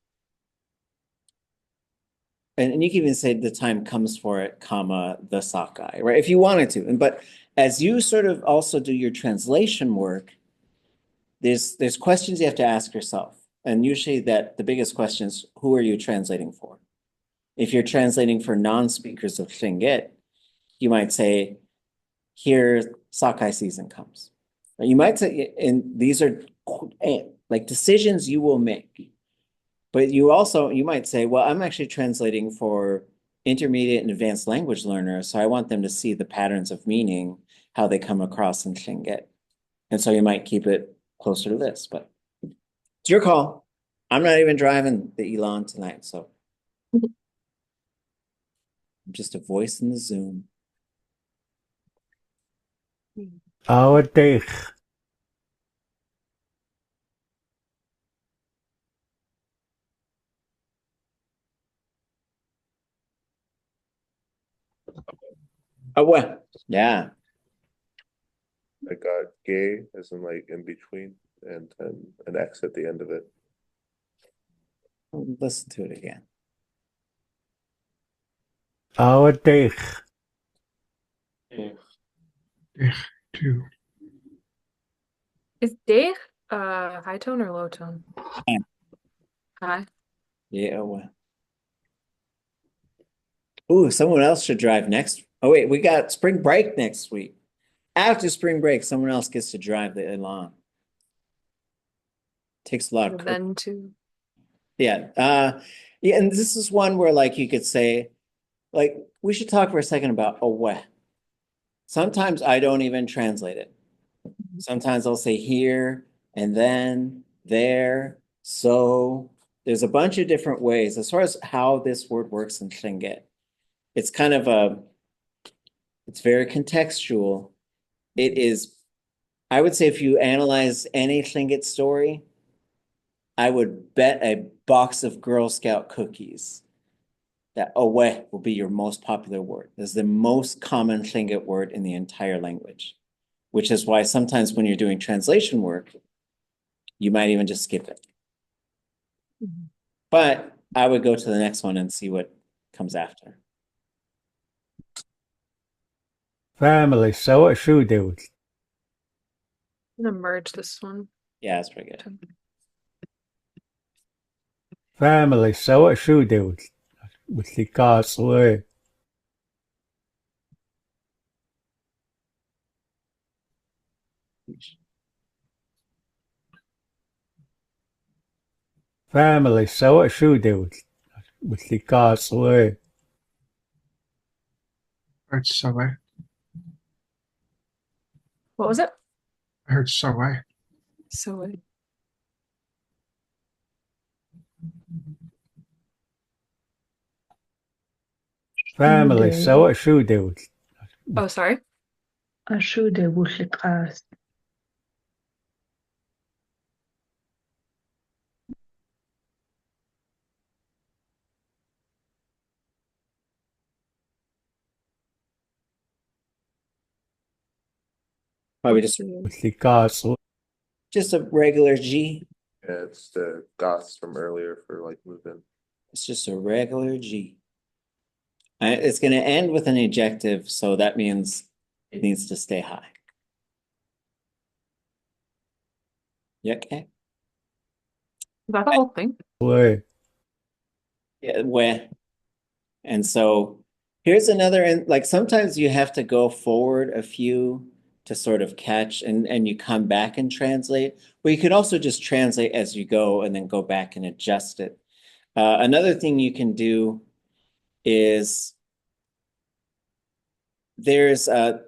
and you can even say the time comes for it, comma, the sockeye, right? If you wanted to. But as you sort of also do your translation work, there's questions you have to ask yourself. And usually the biggest question is, who are you translating for? If you're translating for non-speakers of Tlingit, you might say, here sockeye season comes. You might say, and these are like decisions you will make. But you might say, well, I'm actually translating for intermediate and advanced language learners, so I want them to see the patterns of meaning, how they come across in Tlingit. And so you might keep it closer to this, but it's your call. I'm not even driving the Elon tonight, so I'm just a voice in the Zoom. ʻawadich. Oh, well, yeah. I got gay as in like in between and then an X at the end of it. Listen to it again. ʻawadich. Two. Is Dave high tone or low tone? High. High. Yeah, well. Ooh, someone else should drive next. Oh, wait, we got spring break next week. After spring break, someone else gets to drive the Elon. Takes a lot of Then too. Yeah. Yeah, and this is one where like you could say, like, we should talk for a second about away. Sometimes I don't even translate it. Sometimes I'll say here and then there. So there's a bunch of different ways as far as how this word works in Tlingit. It's kind of it's very contextual. It is, I would say if you analyze any Tlingit story, I would bet a box of Girl Scout cookies that away will be your most popular word. It's the most common Tlingit word in the entire language, which is why sometimes when you're doing translation work, you might even just skip it. But I would go to the next one and see what comes after. Family, so what should do? I'm gonna merge this one. Yeah, that's pretty good. Family, so what should do? With the God's word. Family, so what should do? With the God's word. I heard Soe. What was it? I heard Soe. So Family, so what should do? oh, sorry. Ashude wushikas. Probably just With the God's word. a regular G. Yeah, it's the goths from earlier for like moving. It's just a regular G. It's going to end with an ejective, so that means it needs to stay high. You okay? Is that the whole thing? Word. Yeah, where? And so here's another, like sometimes you have to go forward a few to sort of catch and you come back and translate. But you could also just translate as you go and then go back and adjust it. Another thing you can do is there's a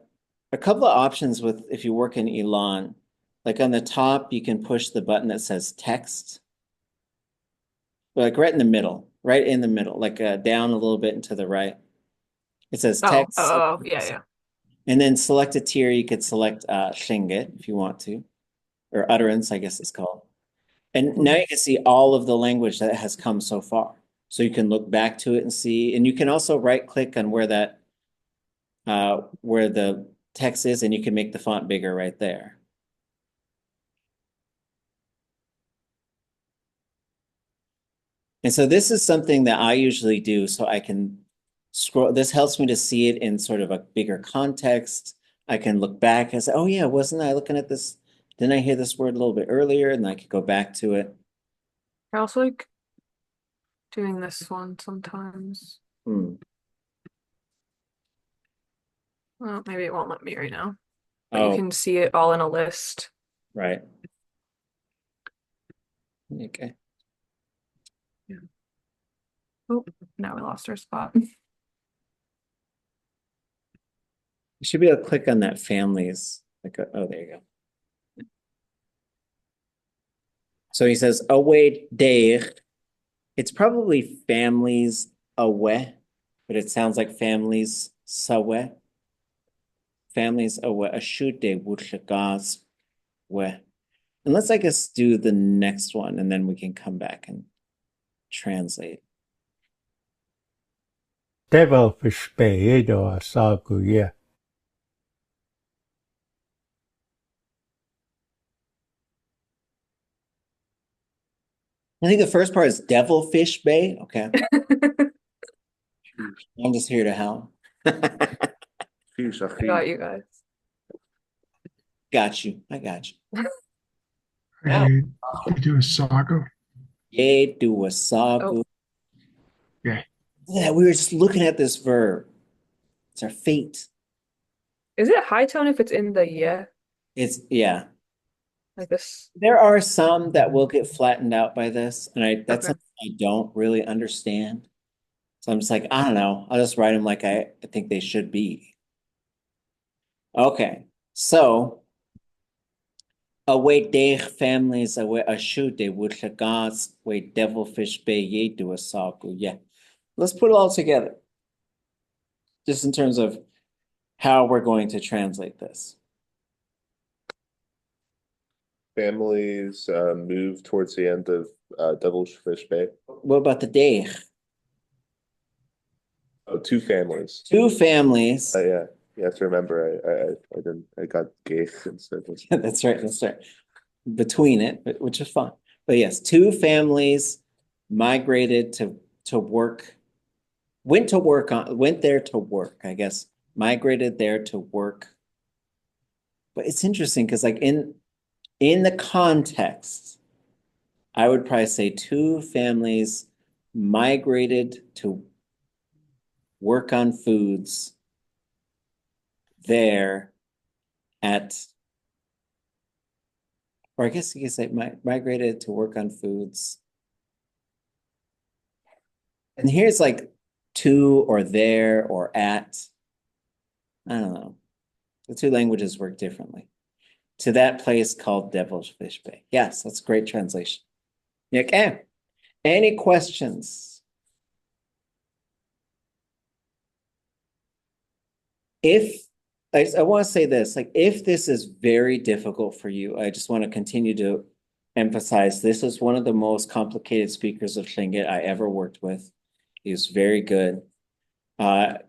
couple of options with if you work in Elon. Like on the top, you can push the button that says text. Like right in the middle, like down a little bit and to the right. It says text. Oh, yeah. And then select a tier. You could select Tlingit if you want to, or utterance, I guess it's called. And now you can see all of the language that has come so far. So you can look back to it and see, and you can also right click on where that where the text is, and you can make the font bigger right there. And so this is something that I usually do so I can scroll. This helps me to see it in sort of a bigger context. I can look back and say, oh yeah, wasn't I looking at this? Didn't I hear this word a little bit earlier? And I could go back to it. I also like doing this one sometimes. Well, maybe it won't let me right now. But you Oh, can see it all in a list. right. Okay. Oh, now we lost our spot. You should be able to click on that families. Like, oh, there you go. So he says, away deich. It's probably families away, but it sounds like families sawe. Families away, a shoot de wuchagaz we. And let's, I guess, do the next one, and then we can come back and translate. Devilfish Bay do Asaguye. I think the first part is Devilfish Bay. Okay. I'm just here to help. Sheesh, I got you guys. Got you. I got you. You do a saga. Ye do a sagu. Yeah. Look at that. We were just looking at this verb. It's our fate. Is it high tone if it's in the yeah? It's, yeah. Like this. There are some that will get flattened out by this, and that's Okay. something I don't really understand. So I'm just like, I don't know. I'll just write them like I think they should be. Okay, so away deich families away a shoot they would gods way devilfish bay ye do a saku. Yeah, let's put it all together, just in terms of how we're going to translate this. Families move towards the end of Devil's Fish Bay. What about the deich? Oh, two families. Two families. Yeah, you have to remember. I got gay instead. That's right. That's right. Between it, which is fun. But yes, two families migrated to work, went there to work, I guess, migrated there to work. But it's interesting because like in the context, I would probably say two families migrated to work on foods there at, or I guess you could say migrated to work on foods. And here's like to or there or at. I don't know. The two languages work differently. To that place called Devil's Fish Bay. Yes, that's a great translation. Okay. Any questions? If I want to say this, like if this is very difficult for you, I just want to continue to emphasize this is one of the most complicated speakers of Tlingit I ever worked with. He was very good.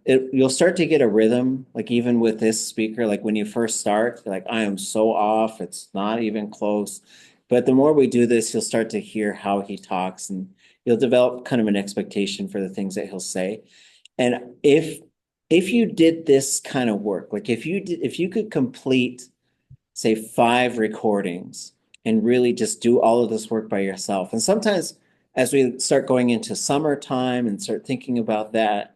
You'll start to get a rhythm, like even with this speaker, like when you first start, you're like, I am so off, it's not even close. But the more we do this, you'll start to hear how he talks and you'll develop kind of an expectation for the things that he'll say. And if you did this kind of work, like if you could complete, say, 5 recordings and really just do all of this work by yourself. And sometimes as we start going into summertime and start thinking about that,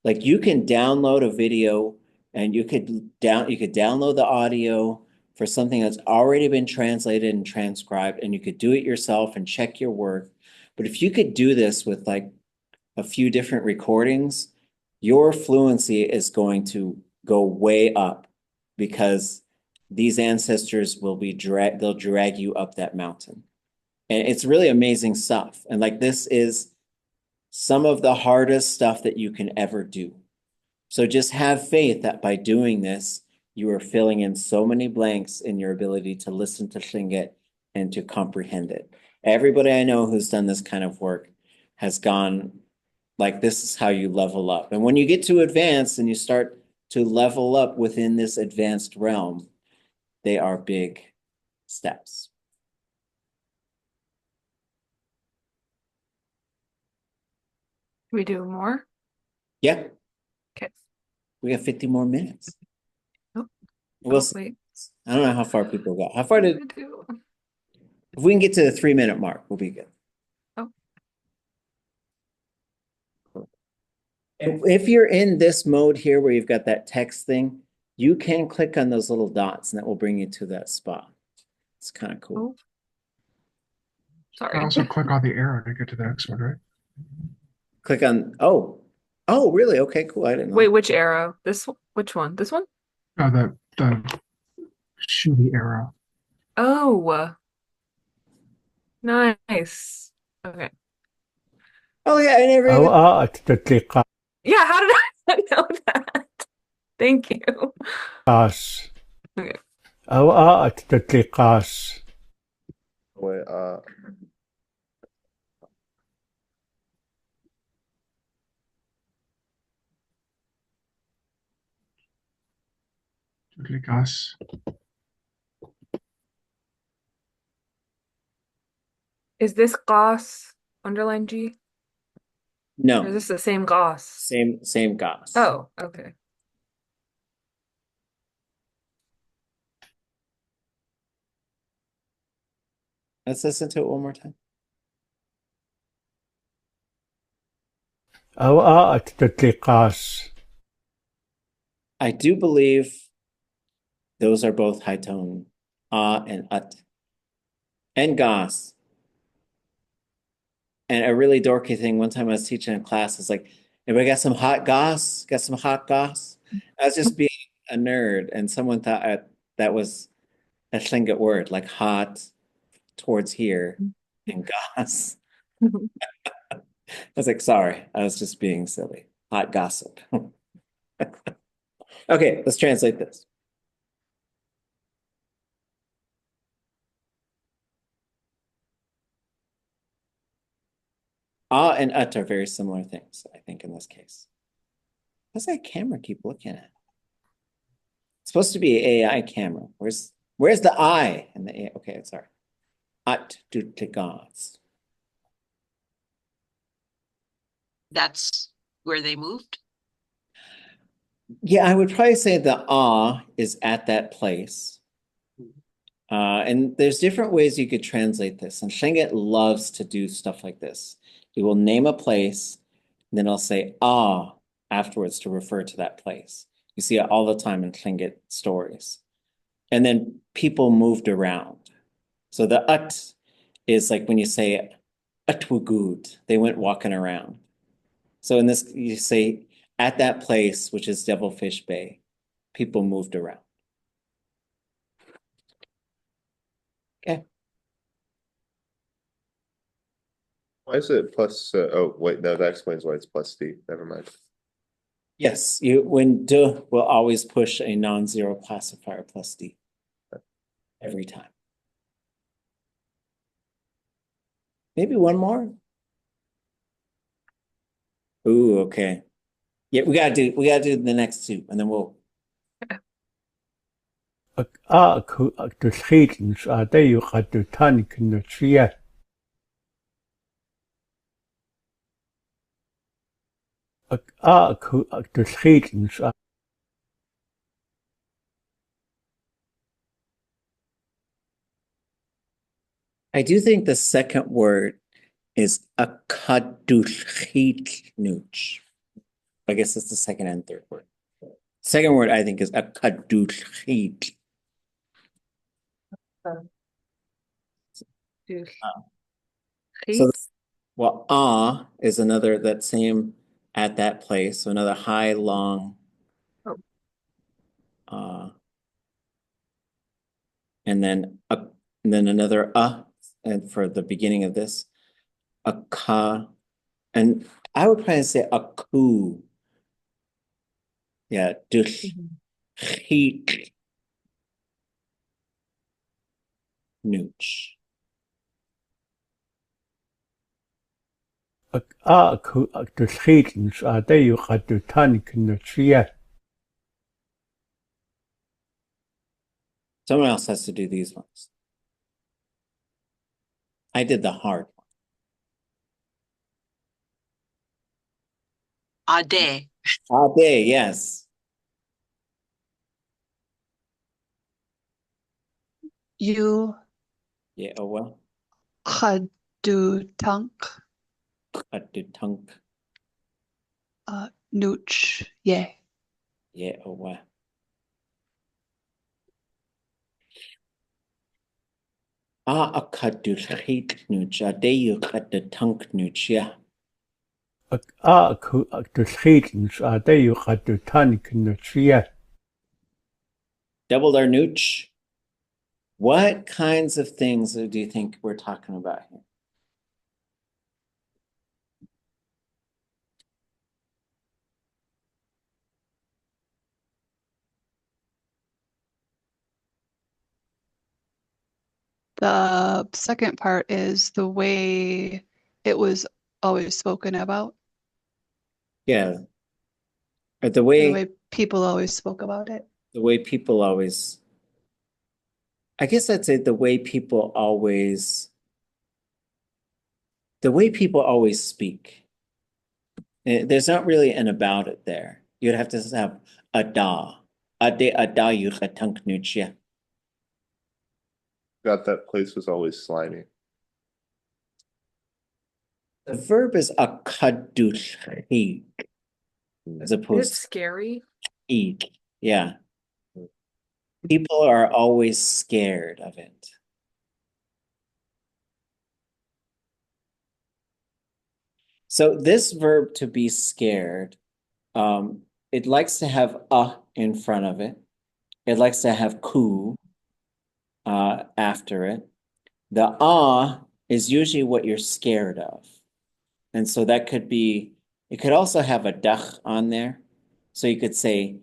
like you can download a video and you could download the audio for something that's already been translated and transcribed, and you could do it yourself and check your work. But if you could do this with like a few different recordings, your fluency is going to go way up because these ancestors will be they'll drag you up that mountain. And it's really amazing stuff. And like this is some of the hardest stuff that you can ever do. So just have faith that by doing this, you are filling in so many blanks in your ability to listen to Tlingit and to comprehend it. Everybody I know who's done this kind of work has gone like, this is how you level up. And when you get to advanced and you start to level up within this advanced realm, they are big steps. We do more? Yeah. Okay. We have 50 more minutes. Oh, we'll wait. I don't know how far people got. How far did, do. if we can get to the 3-minute mark, we'll be good. Oh. And if you're in this mode here where you've got that text thing, You can click on those little dots and that will bring you to that spot. It's kind of cool. Oh. Sorry. I also click on the arrow to get to the next one, right? Click on, oh, really? Okay, cool. I didn't know. Wait, which arrow? Which one? This one? No, the shooty arrow. Oh, nice. Okay. Oh yeah, I never even. ʼatdudli.átk. Yeah, how did I know that? Thank you. Okay. ʼatdudli.átk. Wait, Duplikas. Is this Goss underline G? Or is No, this the same Goss? same Goss. Oh, okay. Let's listen to it one more time. ʼatdudli.átk. I do believe those are both high tone. And ut. And Goss. And a really dorky thing, one time I was teaching a class, it's like, anybody got some hot Goss? Got some hot Goss? I was just being a nerd, and someone thought that was a Tlingit word, like hot towards here and Goss. I was like, sorry, I was just being silly. Hot gossip. Okay, let's translate this. And ut are very similar things, I think, in this case. What's that camera keep looking at? It's supposed to be an AI camera. Where's the eye in the AI? Okay, sorry. ʼatdudli.átk. That's where they moved. Yeah, I would probably say the is at that place. And there's different ways you could translate this. And Tlingit loves to do stuff like this. He will name a place, and then I'll say afterwards to refer to that place. You see it all the time in Tlingit stories. And then people moved around. So the ut is like when you say ʼatwugud, they went walking around. So in this, you say at that place, which is Devilfish Bay, people moved around. Okay. why is it plus? Oh wait, no, that explains why it's plus D. Never mind. Yes, when de will always push a non-zero classifier plus D every time. Maybe one more. Ooh, okay. Yeah, we gotta do the next two, and then we'll. ʼatdudli.átk. ʼatdudli.átk. I do think the second word is ʼatdudli.átk. I guess it's the second and third word. Second word I think is ʼatdudli.átk. So, well, is another that same at that place. So another high, long. And then another and for the beginning of this, a ka, and I would probably say a ku. Yeah, heat nooch. ʼatdudli.átk. Someone else has to do these ones. I did the hard one. Ade. Ade, yes. You Yeah, oh well. ʼatdudli.átk. ʼatdudli.átk. Nooch, yeah. Yeah, oh well. ʼatdudli.átk ʼatánk. ʼatdudli.átk. Doubled our nooch. What kinds of things do you think we're talking about here? The second part is the way it was always spoken about, Yeah. Or the the way way people always spoke about it. people always, I guess I'd say the way people always speak. There's not really an about it there. You'd have to have ada. Ade ada ʼatánk nuchia. Got that place was always slimy. The verb is ʼatdudli, as opposed It's scary. to eat. Yeah. People are always scared of it. So this verb to be scared, it likes to have in front of it. It likes to have ku after it. The is usually what you're scared of. And so that could be, it could also have a dach on there. So you could say,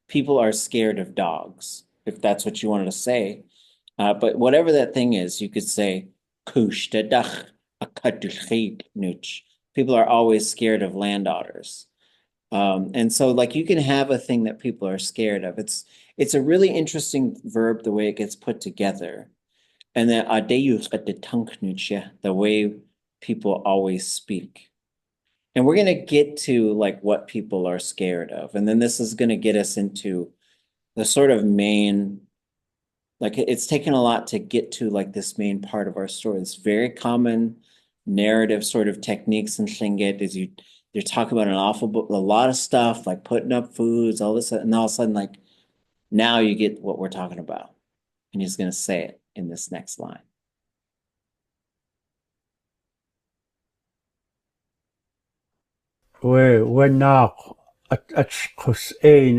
people are scared of dogs, if that's what you wanted to say. But whatever that thing is, you could say, people are always scared of land otters. And so like you can have a thing that people are scared of. It's a really interesting verb, the way it gets put together. And then the way people always speak. And we're gonna get to like what people are scared of. And then this is gonna get us into the sort of main, like it's taken a lot to get to like this main part of our story. It's very common narrative sort of techniques in Tlingit is you're talking about a lot of stuff, like putting up foods, all this, and all of a sudden, like now you get what we're talking about. And he's gonna say it in this next line. وناق ʻatqus'ain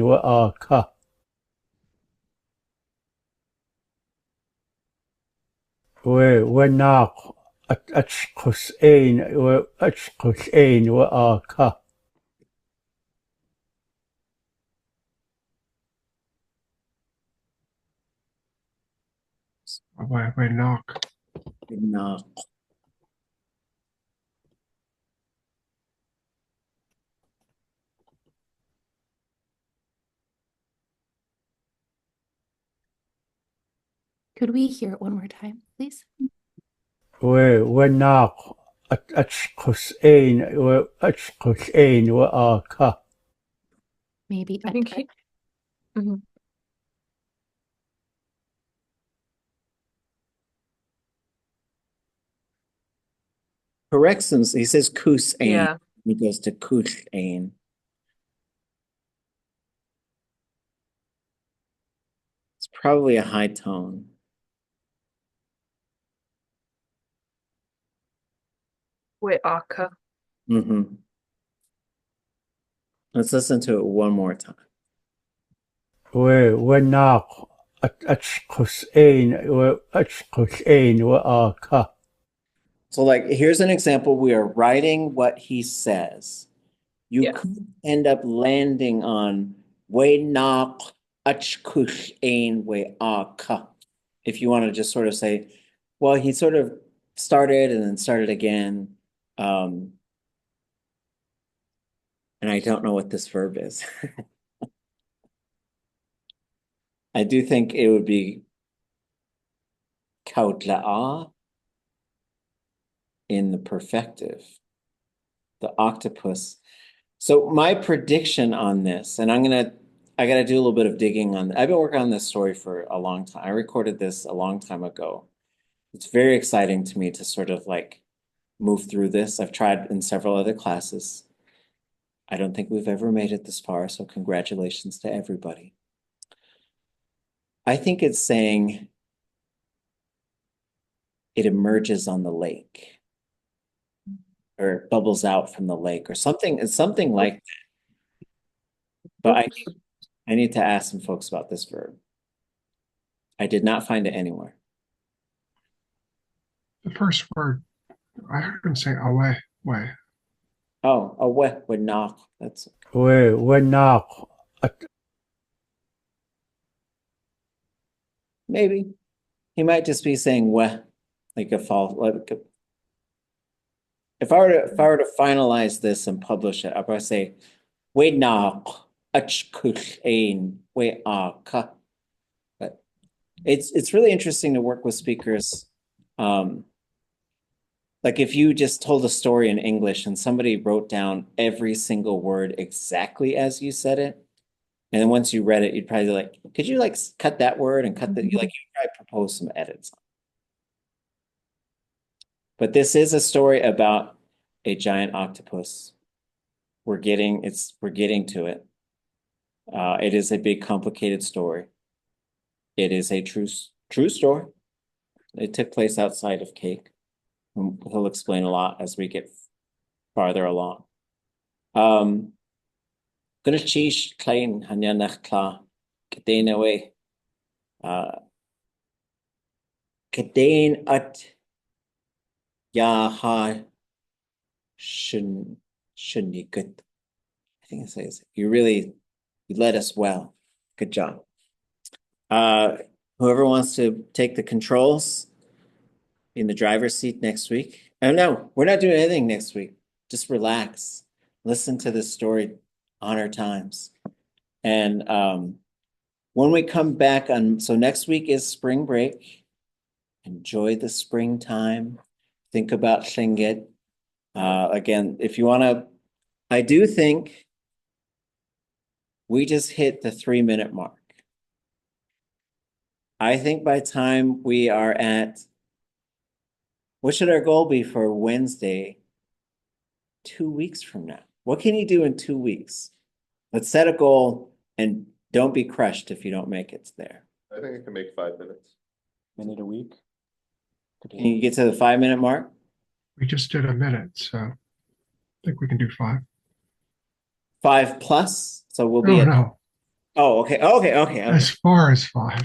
wa'aka. وناق ʻatqus'ain wa'aka. Why knock? No. Could we hear it one more time, please? وناق ʻatqus'ain wa'aka. Maybe. I think he, Mhm. Corrects him. He says kus ain. Yeah. He goes to kush ain. It's probably a high tone. Wa'aka. Mm-hmm. Let's listen to it one more time. وناق ʻatqus'ain wa'aka. So like, here's an example. We are writing what he says. You Yeah. could end up landing on wa'naq ʻatqush ain wa'aka. If you want to just sort of say, well, he sort of started and then started again. And I don't know what this verb is. I do think it would be kautla'a in the perfective, the octopus. So my prediction on this, and I gotta do a little bit of digging on. I've been working on this story for a long time. I recorded this a long time ago. It's very exciting to me to sort of like move through this. I've tried in several other classes. I don't think we've ever made it this far, so congratulations to everybody. I think it's saying it emerges on the lake or bubbles out from the lake or something. It's something like that. But I need to ask some folks about this verb. I did not find it anywhere. The first word, I heard him say away, way. Oh, a wet would knock. That's وناق maybe. He might just be saying weh, like a false. If I were to finalize this and publish it, I'd probably say we knock ʻatdudli.átk. But it's really interesting to work with speakers. Like if you just told a story in English and somebody wrote down every single word exactly as you said it, and then once you read it, you'd probably like, could you like cut that word and cut that? You probably propose some edits. But this is a story about a giant octopus. We're getting to it. It is a big, complicated story. It is a true story. It took place outside of Cake. He'll explain a lot as we get farther along. Gonna cheese klein hanya nachkla kadain away. Kadain at ya ha shouldn't be good. I think it says you led us well. Good job. Whoever wants to take the controls in the driver's seat next week. Oh no, we're not doing anything next week. Just relax. Listen to this story on our times. And when we come back so next week is spring break. Enjoy the springtime. Think about Lingi. Again, if you want to, I do think we just hit the 3-minute mark. I think by the time we are at, what should our goal be for Wednesday? 2 weeks from now. What can you do in 2 weeks? Let's set a goal and don't be crushed if you don't make it there. I think I can make 5 minutes. Minute a week. Can you get to the 5-minute mark? We just did a minute, so I think we can do 5. 5 plus? So we'll be No. Oh, okay. As far as 5.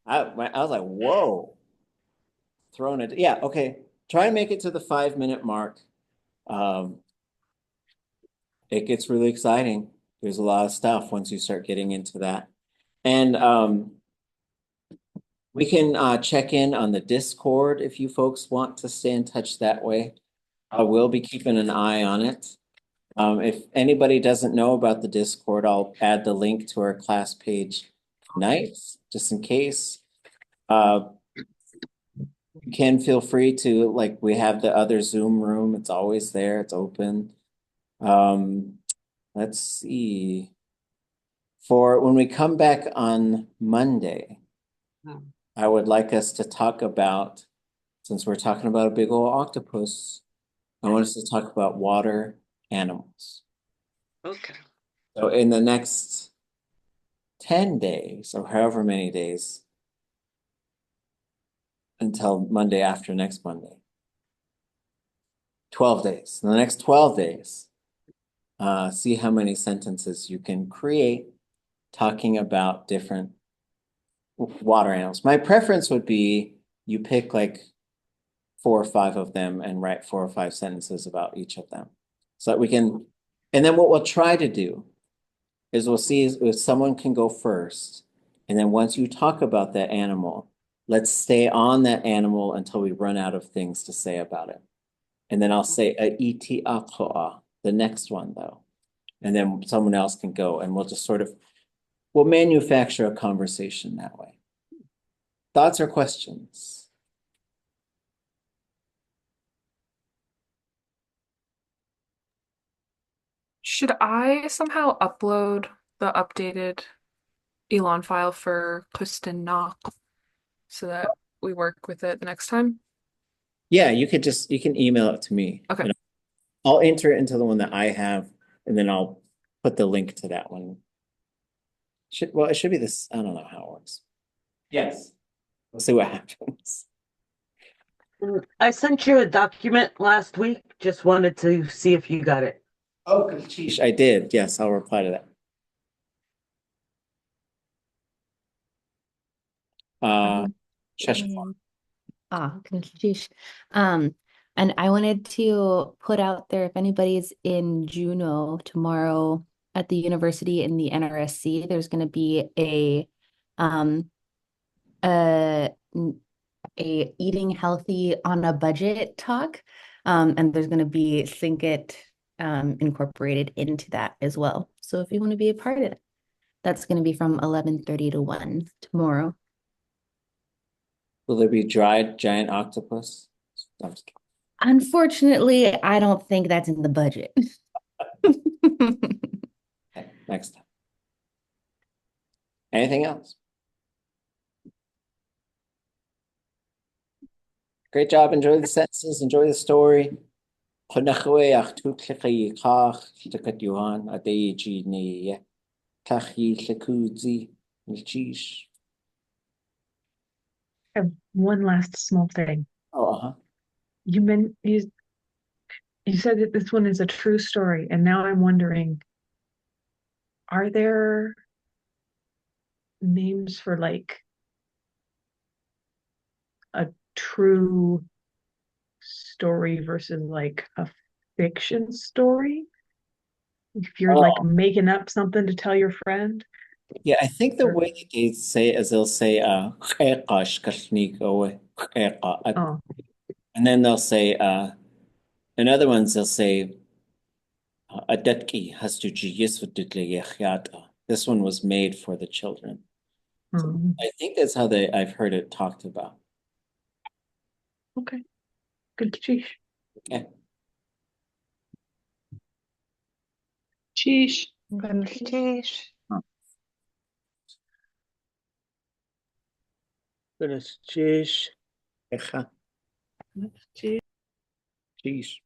I was like, whoa. Throwing it. Yeah, okay. Try and make it to the 5-minute mark. It gets really exciting. There's a lot of stuff once you start getting into that. And we can check in on the Discord if you folks want to stay in touch that way. I will be keeping an eye on it. If anybody doesn't know about the Discord, I'll add the link to our class page tonight, just in case. You can feel free to, like, we have the other Zoom room. It's always there. It's open. Let's see. For when we come back on Monday, I would like us to talk about, since we're talking about a big old octopus, I want us to talk about water animals. Okay. So in the next 10 days, or however many days, until Monday after next Monday, 12 days. In the next 12 days, see how many sentences you can create talking about different water animals. My preference would be you pick like 4 or 5 of them and write 4 or 5 sentences about each of them. So that we can, and then what we'll try to do is we'll see if someone can go first. And then once you talk about that animal, let's stay on that animal until we run out of things to say about it. And then I'll say ʻatdudli.átk, the next one though. And then someone else can go and we'll just we'll manufacture a conversation that way. Thoughts or questions? Should I somehow upload the updated Elon file for Ḳustín Náaḳw so that we work with it the next time? Yeah, you can email it to me. Okay. I'll enter it into the one that I have, and then I'll put the link to that one. It should be this. I don't know how it works. Yes. We'll see what happens. I sent you a document last week. Just wanted to see if you got it. Oh, sheesh, I did. Yes, I'll reply to that. Sheshma. Sheesh. And I wanted to put out there if anybody's in Juneau tomorrow at the university in the NRSC, there's going to be a eating healthy on a budget talk. And there's going to be Think It incorporated into that as well. So if you want to be a part of it, that's going to be from 11:30 to 1 tomorrow. Will there be dried giant octopus? I'm just kidding. Unfortunately, I don't think that's in the budget. Okay, next time. Anything else? Great job. Enjoy the sentences. Enjoy the story. I have one last small thing. Oh, You said that this one is a true story, and now I'm wondering, are there names for like a true story versus like a fiction story? If you're like making up something to tell your friend. Yeah, I think the way that they say it is they'll say Oh, and then they'll say in other ones they'll say ʼatdudli.átk. This one was made for the children. So I think that's how I've heard it talked about. okay. Good sheesh. Okay. Sheesh. Sheesh. Sheesh. Sheesh.